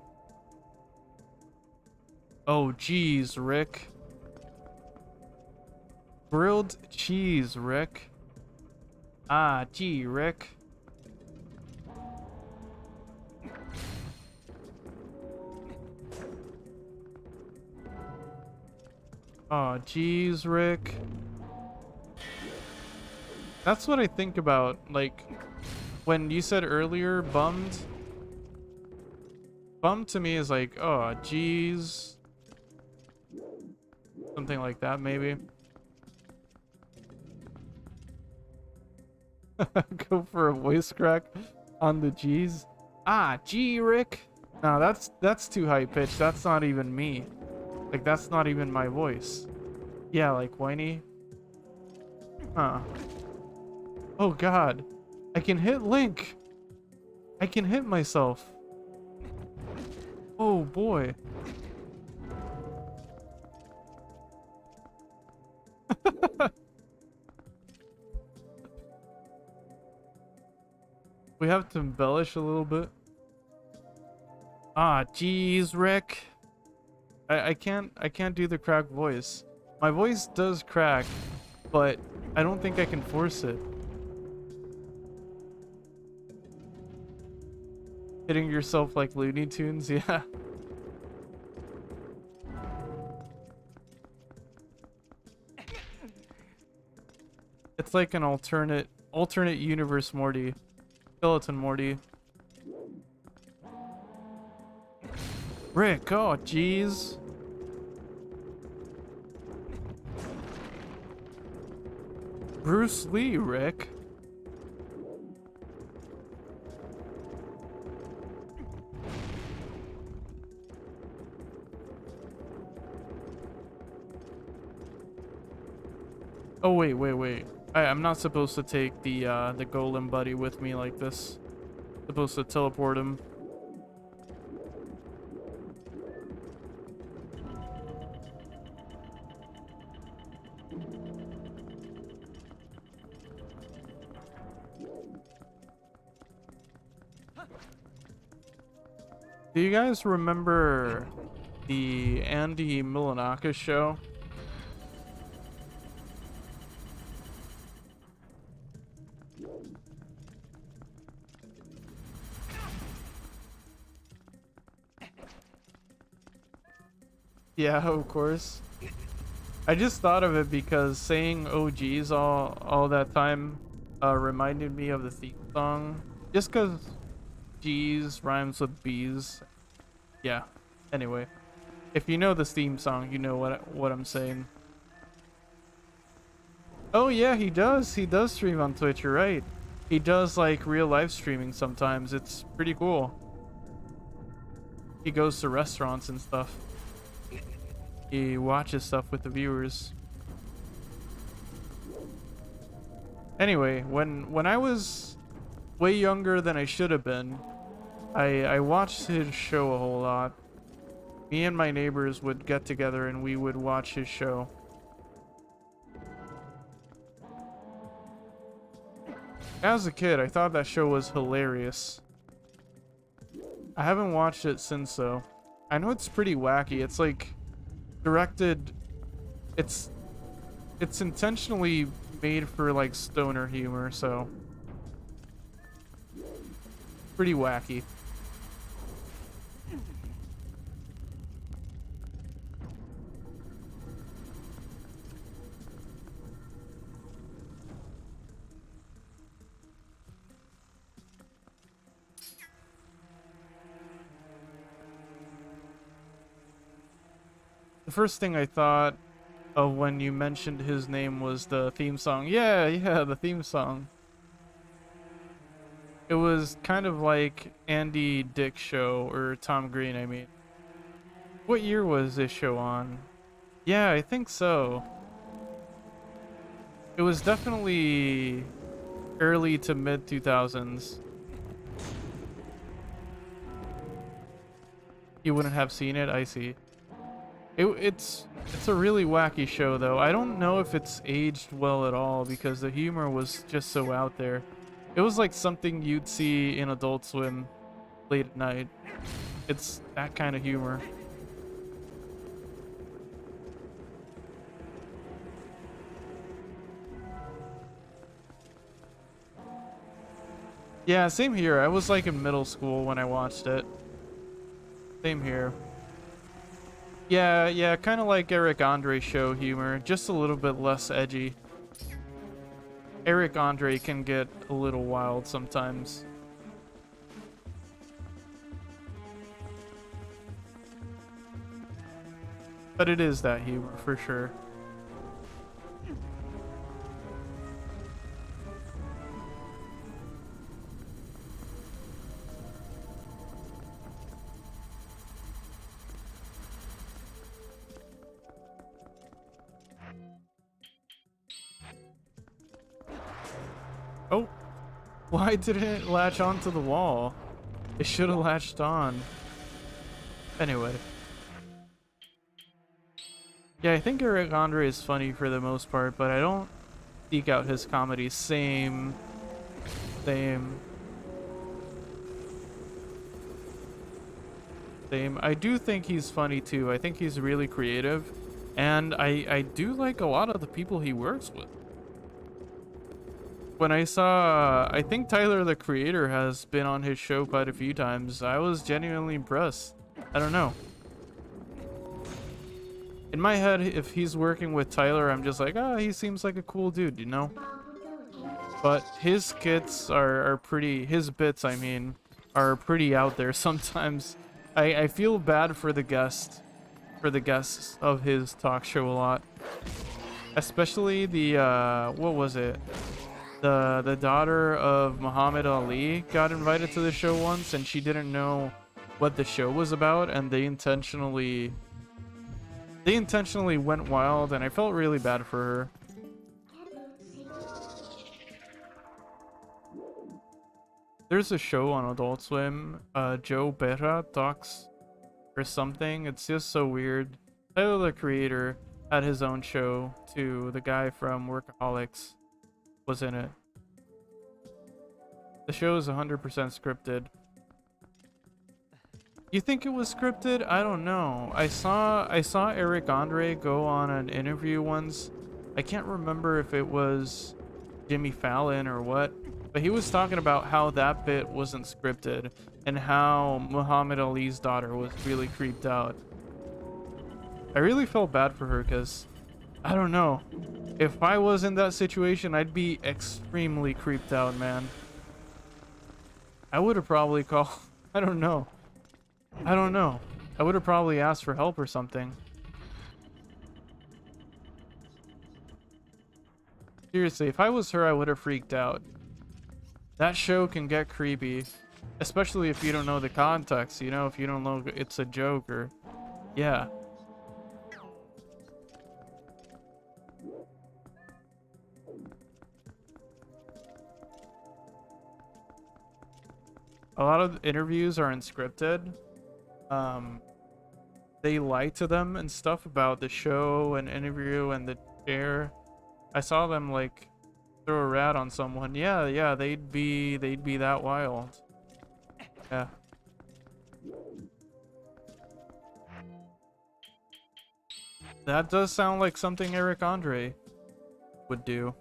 Oh, geez, Rick. Grilled cheese, Rick. Ah, gee, Rick. Oh, geez, Rick. That's what I think about, like, when you said earlier, bummed. Bummed to me is like, oh, geez. Something like that, maybe. Go for a voice crack on the G's. Ah, gee, Rick. No, that's too high pitched. That's not even me. Like, that's not even my voice. Yeah, like whiny. Huh. Oh god. I can hit Link. I can hit myself. Oh boy. We have to embellish a little bit. Ah, geez, Rick. I can't do the cracked voice. My voice does crack, but I don't think I can force it. Hitting yourself like Looney Tunes, yeah. It's like an alternate universe Morty. Skeleton Morty. Rick, oh jeez. Bruce Lee, Rick. Oh wait. I'm not supposed to take the golem buddy with me like this. Supposed to teleport him. Do you guys remember the Andy Milonakis show? Yeah, of course. I just thought of it because saying "oh geez" all that time reminded me of the theme song. Just because "geez" rhymes with "bees." Yeah. Anyway, if you know the theme song, you know what I'm saying. Oh yeah, he does. He does stream on Twitch. You're right. He does like real life streaming sometimes. It's pretty cool. he goes to restaurants and stuff. He watches stuff with the viewers. Anyway, when I was way younger than I should have been, I watched his show a whole lot. Me and my neighbors would get together and we would watch his show. As a kid, I thought that show was hilarious. I haven't watched it since though. I know it's pretty wacky. It's like directed, it's intentionally made for like stoner humor, so pretty wacky. The first thing I thought of when you mentioned his name was the theme song. Yeah, the theme song. It was kind of like Andy Dick's show, or Tom Green, I mean. What year was this show on? Yeah, I think so. It was definitely early to mid 2000s. You wouldn't have seen it? I see. It's a really wacky show though. I don't know if it's aged well at all because the humor was just so out there. It was like something you'd see in Adult Swim late at night. It's that kind of humor. Yeah, same here. I was like in middle school when I watched it. Same here. Yeah, kind of like Eric Andre's show humor, just a little bit less edgy. Eric Andre can get a little wild sometimes. But it is that humor for sure. Oh, why didn't it latch onto the wall? It should have latched on. Anyway. Yeah, I think Eric Andre is funny for the most part, but I don't seek out his comedy. Same. I do think he's funny too. I think he's really creative. And I do like a lot of the people he works with. When I saw, I think Tyler the Creator has been on his show quite a few times. I was genuinely impressed. I don't know. In my head, if he's working with Tyler, I'm just like, ah, he seems like a cool dude, you know? But his skits are pretty, his bits, I mean, are pretty out there sometimes. I feel bad for the guests of his talk show a lot. Especially the, what was it? The daughter of Muhammad Ali got invited to the show once, and she didn't know what the show was about, and they intentionally went wild, and I felt really bad for her. There's a show on Adult Swim, Joe Berra talks or something. It's just so weird. Tyler the Creator had his own show too. The guy from Workaholics was in it. The show is 100% scripted. You think it was scripted? I don't know. I saw Eric Andre go on an interview once. I can't remember if it was Jimmy Fallon or what, but he was talking about how that bit wasn't scripted and how Muhammad Ali's daughter was really creeped out. I really felt bad for her because, I don't know. If I was in that situation, I'd be extremely creeped out, man. I would have probably called... I don't know. I would have probably asked for help or something. Seriously, if I was her, I would have freaked out. That show can get creepy. Especially if you don't know the context, you know, if you don't know it's a joke or... Yeah. A lot of interviews are unscripted. They lie to them and stuff about the show and interview and the chair. I saw them like throw a rat on someone. Yeah, they'd be that wild. Yeah. That does sound like something Eric Andre would do.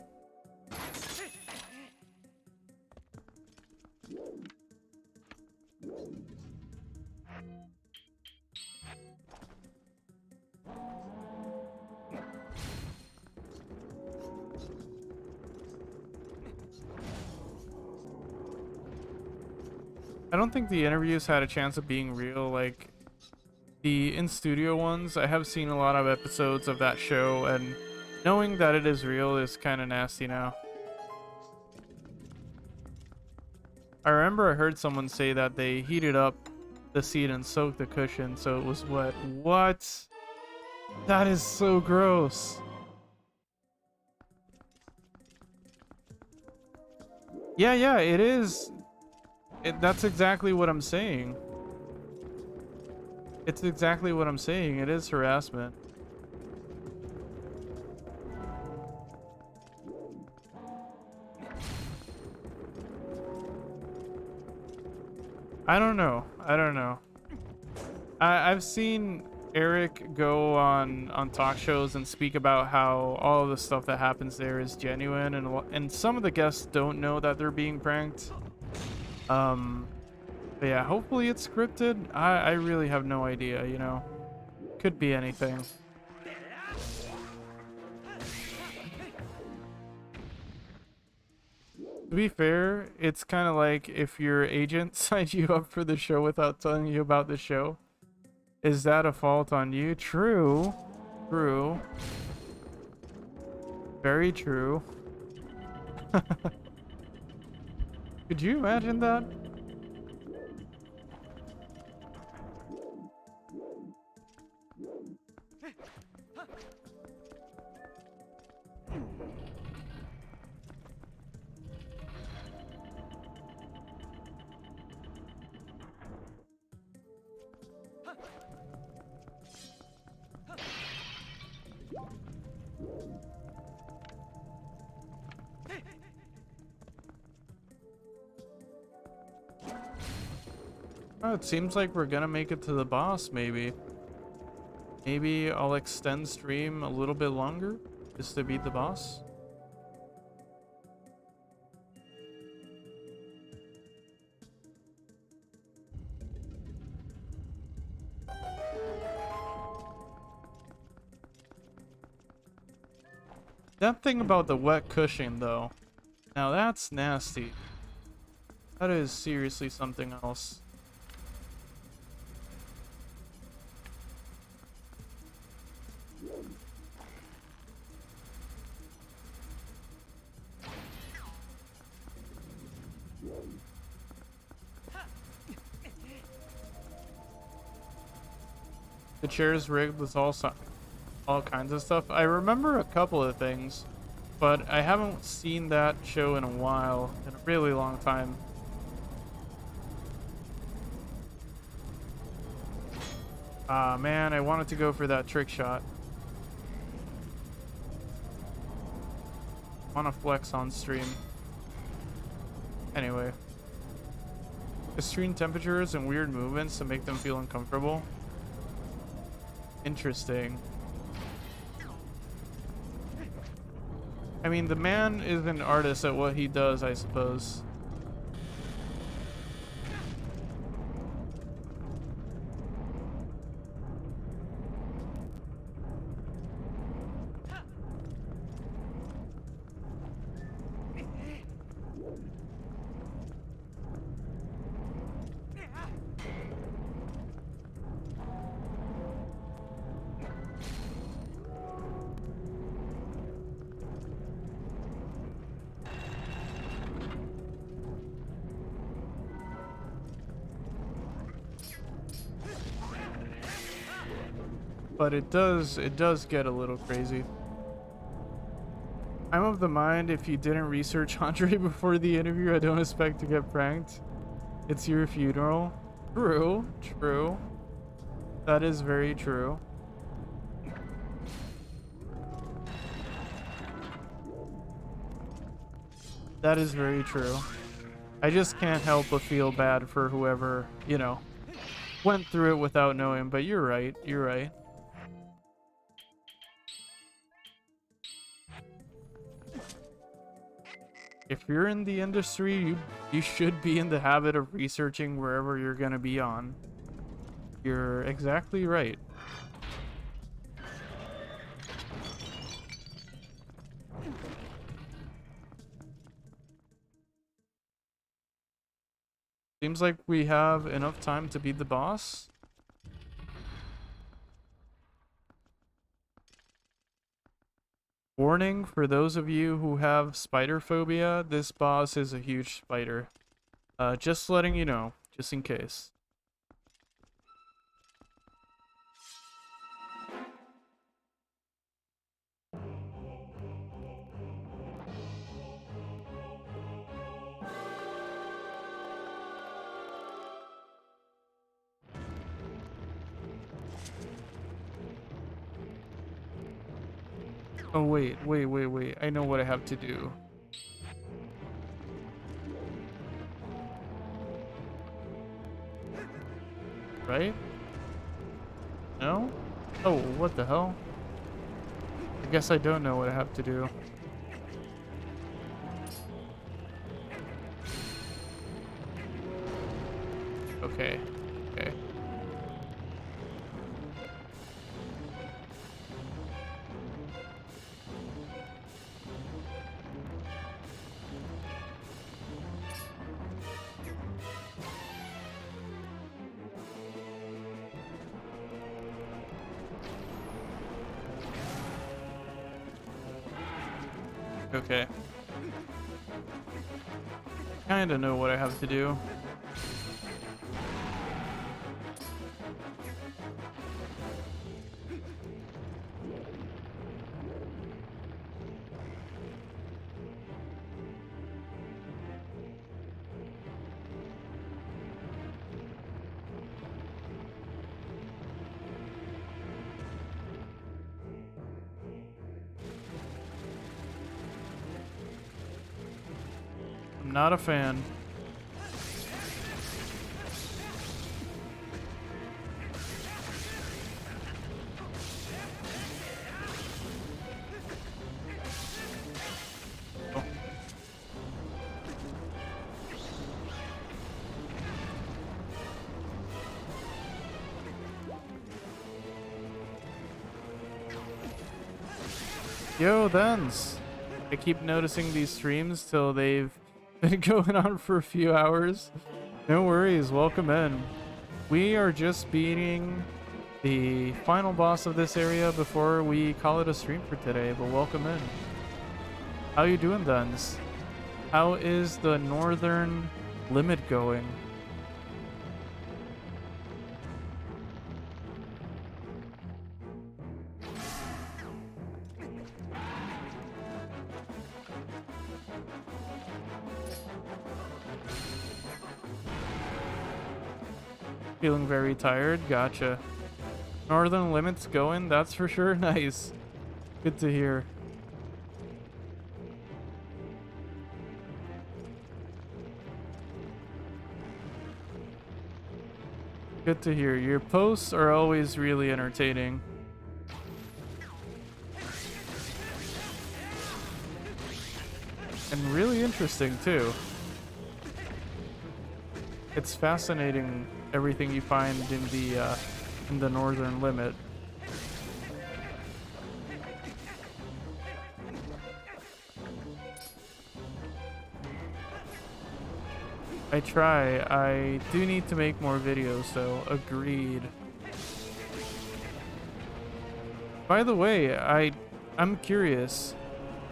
I don't think the interviews had a chance of being real. Like, the in-studio ones, I have seen a lot of episodes of that show, and knowing that it is real is kind of nasty now. I remember I heard someone say that they heated up the seat and soaked the cushion so it was wet. What? That is so gross. Yeah, it is. That's exactly what I'm saying. It's exactly what I'm saying. It is harassment. I don't know. I've seen Eric go on talk shows and speak about how all of the stuff that happens there is genuine, and some of the guests don't know that they're being pranked. But yeah, hopefully it's scripted. I really have no idea, you know. Could be anything. To be fair, it's kind of like if your agent signed you up for the show without telling you about the show. Is that a fault on you? True. True. Very true. Could you imagine that? Oh, it seems like we're gonna make it to the boss, maybe. Maybe I'll extend stream a little bit longer just to beat the boss. That thing about the wet cushion, though. Now that's nasty. That is seriously something else. The chair's rigged with all kinds of stuff. I remember a couple of things, but I haven't seen that show in a while, in a really long time. Ah, man, I wanted to go for that trick shot. I want to flex on stream. Anyway. Extreme temperatures and weird movements to make them feel uncomfortable. Interesting. I mean, the man is an artist at what he does, I suppose. but it does get a little crazy. I'm of the mind if you didn't research Andre before the interview, I don't expect to get pranked. It's your funeral. True, true. That is very true. That is very true. I just can't help but feel bad for whoever, you know, went through it without knowing, but you're right, you're right. If you're in the industry, you should be in the habit of researching wherever you're gonna be on. You're exactly right. Seems like we have enough time to beat the boss. Warning for those of you who have spider phobia, this boss is a huge spider. Just letting you know, just in case. Oh wait, I know what I have to do. Right? No? Oh, what the hell? I guess I don't know what I have to do. Okay. Okay. Okay. Kinda know what I have to do. I'm not a fan. Oh. Yo, Thens. I keep noticing these streams till they've been going on for a few hours. No worries, welcome in. We are just beating the final boss of this area before we call it a stream for today, but welcome in. How you doing, Duns? How is the northern limit going? Feeling very tired? Gotcha. Northern limits going, that's for sure. Nice. Good to hear. Good to hear. Your posts are always really entertaining. And really interesting too. It's fascinating everything you find in the northern limit. I try. I do need to make more videos though. Agreed. By the way, I'm curious.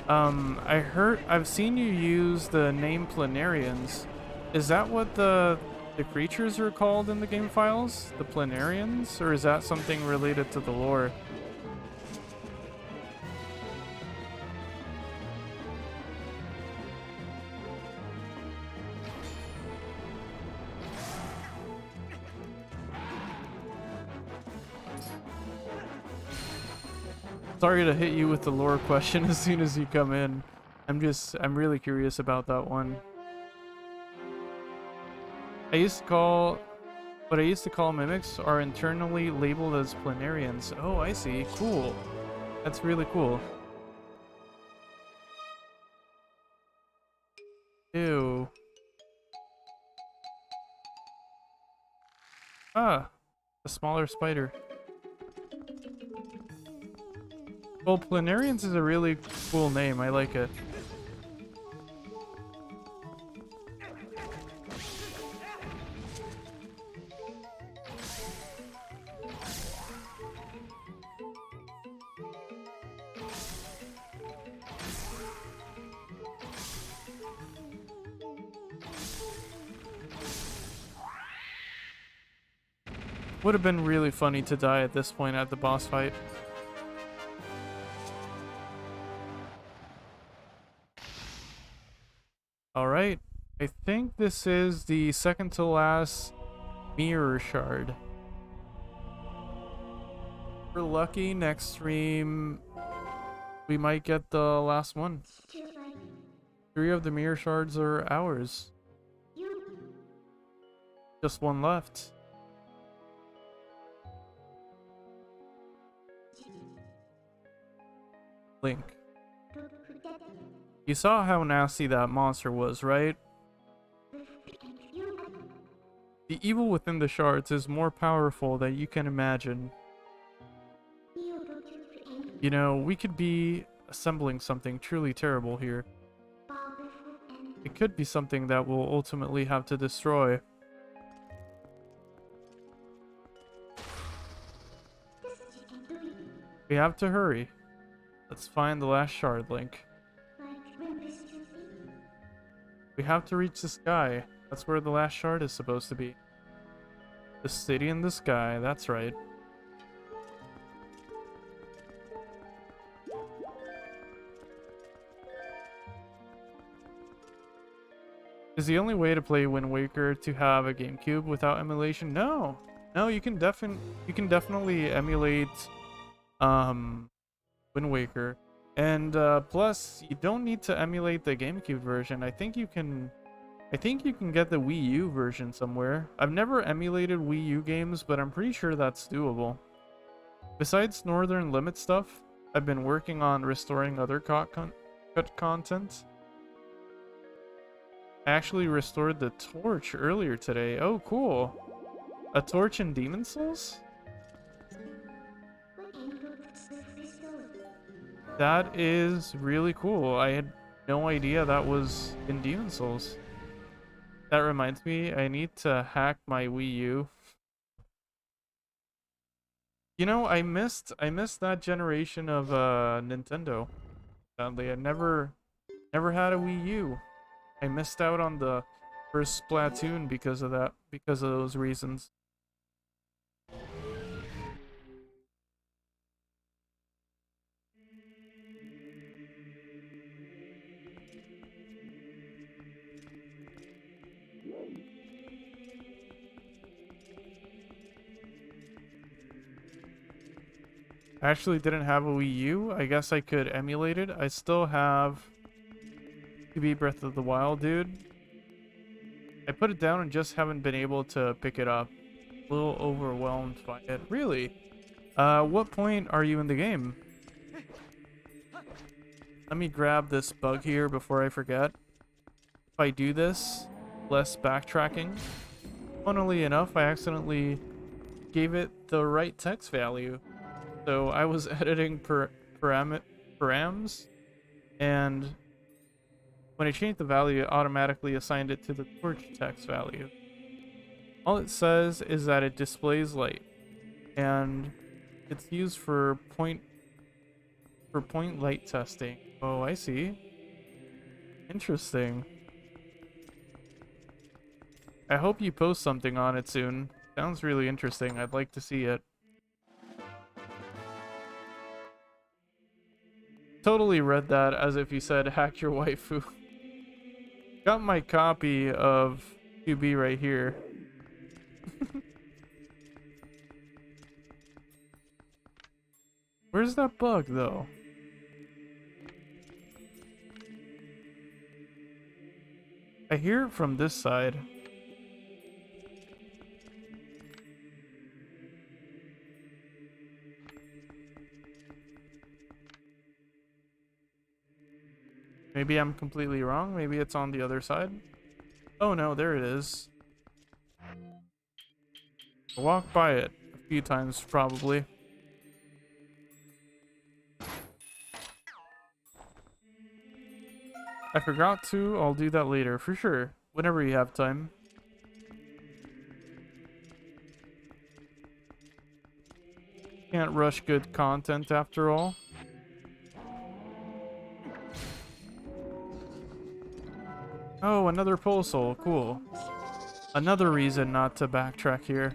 I've seen you use the name Planarians. Is that what the the creatures are called in the game files? The planarians? Or is that something related to the lore? Sorry to hit you with the lore question as soon as you come in. I'm really curious about that one. What I used to call mimics are internally labeled as planarians. Oh, I see. Cool. That's really cool. Ew. Ah, a smaller spider. Well, planarians is a really cool name. I like it. Would have been really funny to die at this point at the boss fight. Alright, I think this is the second to last mirror shard. If we're lucky, next stream we might get the last one. 3 of the mirror shards are ours. Just one left. Link. You saw how nasty that monster was, right? The evil within the shards is more powerful than you can imagine. You know, we could be assembling something truly terrible here. It could be something that we'll ultimately have to destroy. We have to hurry. Let's find the last shard, Link. We have to reach the sky. That's where the last shard is supposed to be. The city in the sky, that's right. Is the only way to play Wind Waker to have a GameCube without emulation? No. No, you can definitely emulate Wind Waker. And plus, you don't need to emulate the GameCube version. I think you can get the Wii U version somewhere. I've never emulated Wii U games, but I'm pretty sure that's doable. Besides Northern Limit stuff, I've been working on restoring other cut content. I actually restored the torch earlier today. Oh, cool. A torch in Demon Souls? That is really cool. I had no idea that was in Demon Souls. That reminds me, I need to hack my Wii U. You know, I missed that generation of Nintendo. Sadly, I never had a Wii U. I missed out on the first Splatoon because of those reasons. I actually didn't have a Wii U. I guess I could emulate it. I still have to beat Breath of the Wild, dude. I put it down and just haven't been able to pick it up. A little overwhelmed by it. Really? What point are you in the game? Let me grab this bug here before I forget. If I do this, less backtracking. Funnily enough, I accidentally gave it the right text value. So I was editing params, and when I changed the value, it automatically assigned it to the torch text value. All it says is that it displays light, and it's used for point light testing. Oh, I see. Interesting. I hope you post something on it soon. Sounds really interesting. I'd like to see it. Totally read that as if you said hack your waifu. Got my copy of QB right here. Where's that bug though? I hear it from this side. Maybe I'm completely wrong. Maybe it's on the other side. Oh no, there it is. I walked by it a few times probably. I forgot to. I'll do that later for sure. Whenever you have time. Can't rush good content after all. Oh, another pole soul. Cool. Another reason not to backtrack here.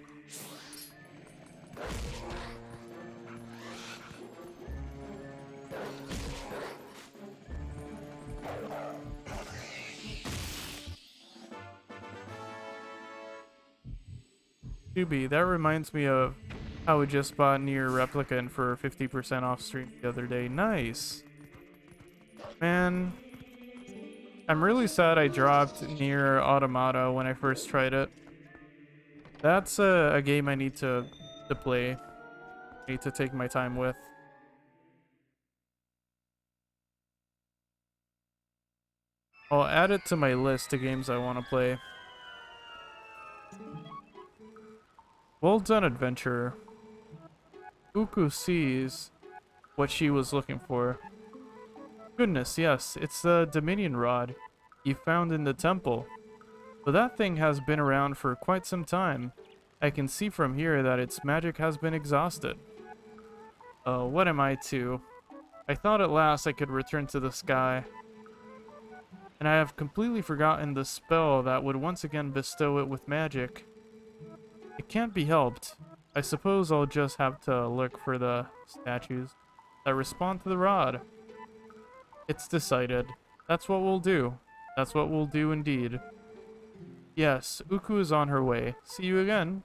QB, that reminds me of how we just bought Nier Replicant for 50% off stream the other day. Nice. Man, I'm really sad I dropped Nier Automata when I first tried it. That's a game I need to play. I need to take my time with. I'll add it to my list of games I want to play. Well done, adventurer. Uku sees what she was looking for. Goodness, yes, it's the Dominion Rod you found in the temple. But that thing has been around for quite some time. I can see from here that its magic has been exhausted. Oh, what am I to? I thought at last I could return to the sky. And I have completely forgotten the spell that would once again bestow it with magic. It can't be helped. I suppose I'll just have to look for the statues that respond to the rod. It's decided. That's what we'll do. That's what we'll do indeed. Yes, Uku is on her way. See you again.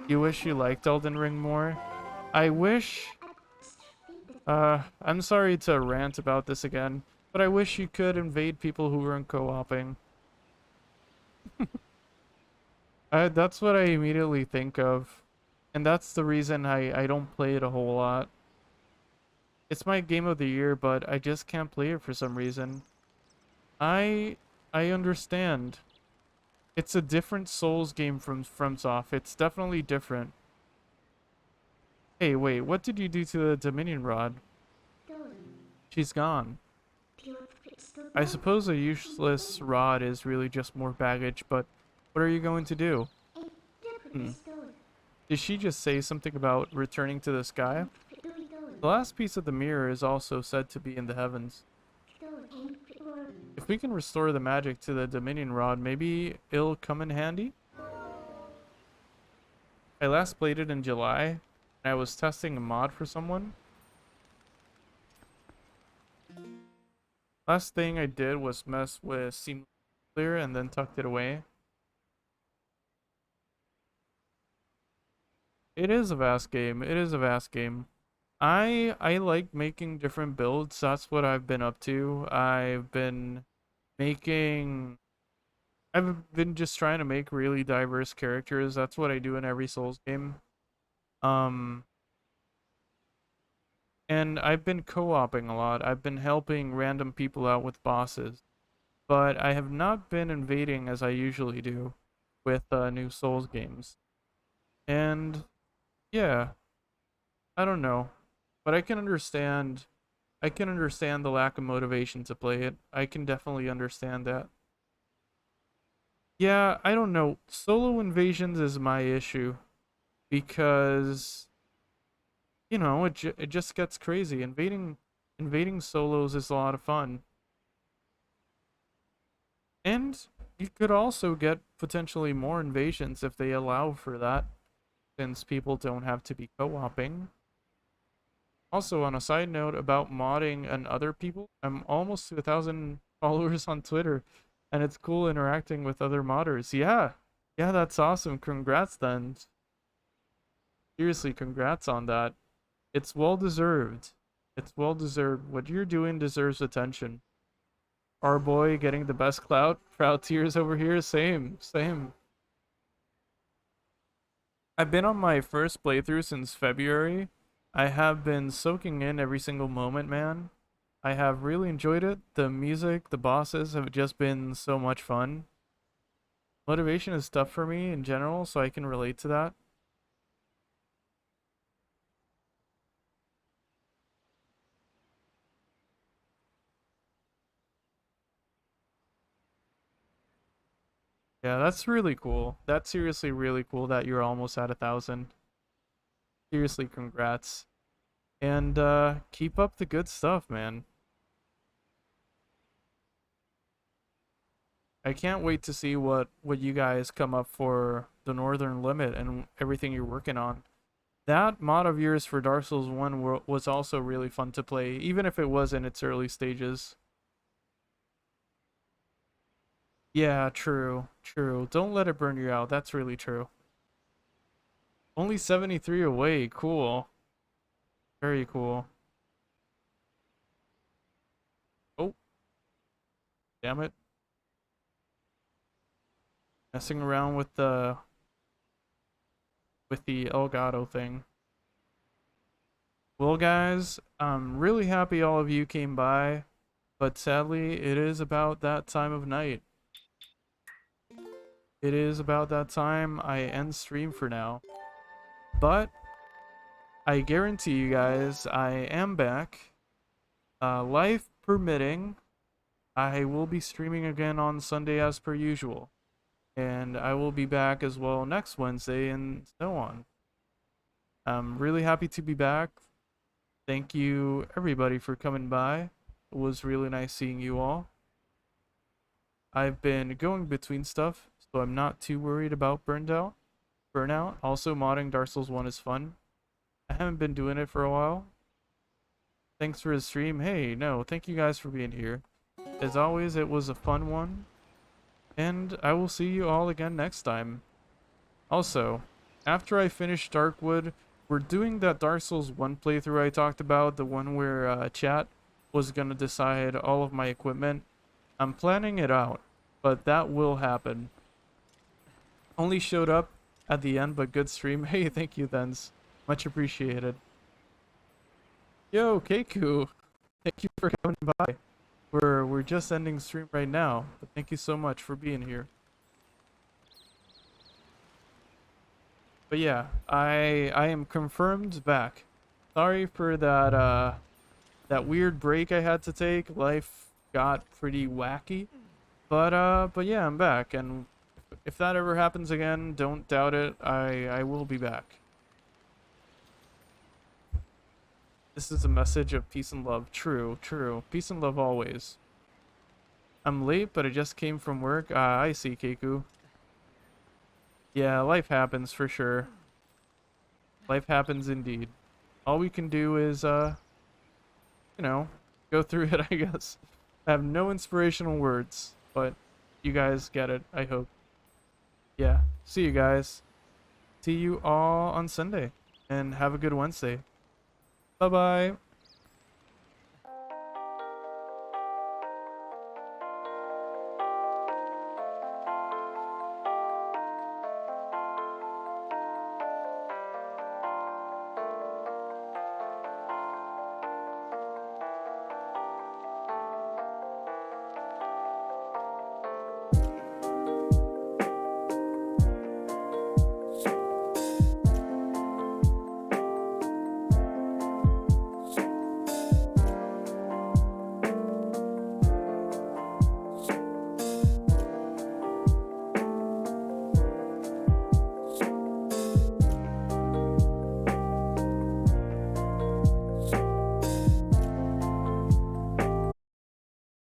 You wish you liked Elden Ring more? I wish... I'm sorry to rant about this again, but I wish you could invade people who weren't co-oping. That's what I immediately think of. And that's the reason I don't play it a whole lot. It's my game of the year, but I just can't play it for some reason. I understand. It's a different Souls game from FromSoft. It's definitely different. Hey, wait, what did you do to the Dominion Rod? She's gone. I suppose a useless rod is really just more baggage, but what are you going to do? Did she just say something about returning to the sky? The last piece of the mirror is also said to be in the heavens. If we can restore the magic to the Dominion Rod, maybe it'll come in handy? I last played it in July, and I was testing a mod for someone. Last thing I did was mess with Seamless Clear and then tucked it away. It is a vast game. It is a vast game. I like making different builds. That's what I've been up to. I've been just trying to make really diverse characters. That's what I do in every Souls game. And I've been co-oping a lot. I've been helping random people out with bosses. But I have not been invading as I usually do with new Souls games. And yeah, I don't know. But I can understand the lack of motivation to play it. I can definitely understand that. Yeah, I don't know. Solo invasions is my issue because you know, it just gets crazy. Invading solos is a lot of fun. And you could also get potentially more invasions if they allow for that, since people don't have to be co-oping. Also, on a side note about modding and other people, I'm almost to 1,000 followers on Twitter, and it's cool interacting with other modders. Yeah, yeah, that's awesome. Congrats then. Seriously, congrats on that. It's well deserved. It's well deserved. What you're doing deserves attention. Our boy getting the best clout. Proud tears over here. Same, same. I've been on my first playthrough since February. I have been soaking in every single moment, man. I have really enjoyed it. The music, the bosses have just been so much fun. Motivation is tough for me in general, so I can relate to that. Yeah, that's really cool. That's seriously really cool that you're almost at 1,000. Seriously, congrats. And keep up the good stuff, man. I can't wait to see what you guys come up for the Northern Limit and everything you're working on. That mod of yours for Dark Souls 1 was also really fun to play, even if it was in its early stages. Yeah, true, true. Don't let it burn you out. That's really true. Only 73 away. Cool. Very cool. Oh, damn it. Messing around with the Elgato thing. Well, guys, I'm really happy all of you came by, but sadly, it is about that time of night. It is about that time I end stream for now. But I guarantee you guys, I am back. Life permitting, I will be streaming again on Sunday as per usual. And I will be back as well next Wednesday and so on. I'm really happy to be back. Thank you everybody for coming by. It was really nice seeing you all. I've been going between stuff, so I'm not too worried about burnout. Also, modding Dark Souls 1 is fun. I haven't been doing it for a while. Thanks for the stream. Hey, no, thank you guys for being here. As always, it was a fun one. And I will see you all again next time. Also, after I finish Darkwood, we're doing that Dark Souls 1 playthrough I talked about, the one where chat was gonna decide all of my equipment. I'm planning it out, but that will happen. Only showed up at the end, but good stream. Hey, thank you, Thens. Much appreciated. Yo, Keiku. Thank you for coming by. We're just ending stream right now, but thank you so much for being here. But yeah, I am confirmed back. Sorry for that that weird break I had to take. Life got pretty wacky. But yeah, I'm back, and if that ever happens again, don't doubt it. I will be back. This is a message of peace and love. True, true. Peace and love always. I'm late, but I just came from work. I see, Keiku. Yeah, life happens for sure. Life happens indeed. All we can do is, you know, go through it, I guess. I have no inspirational words, but you guys get it, I hope. Yeah, see you guys. See you all on Sunday, and have a good Wednesday. Bye-bye.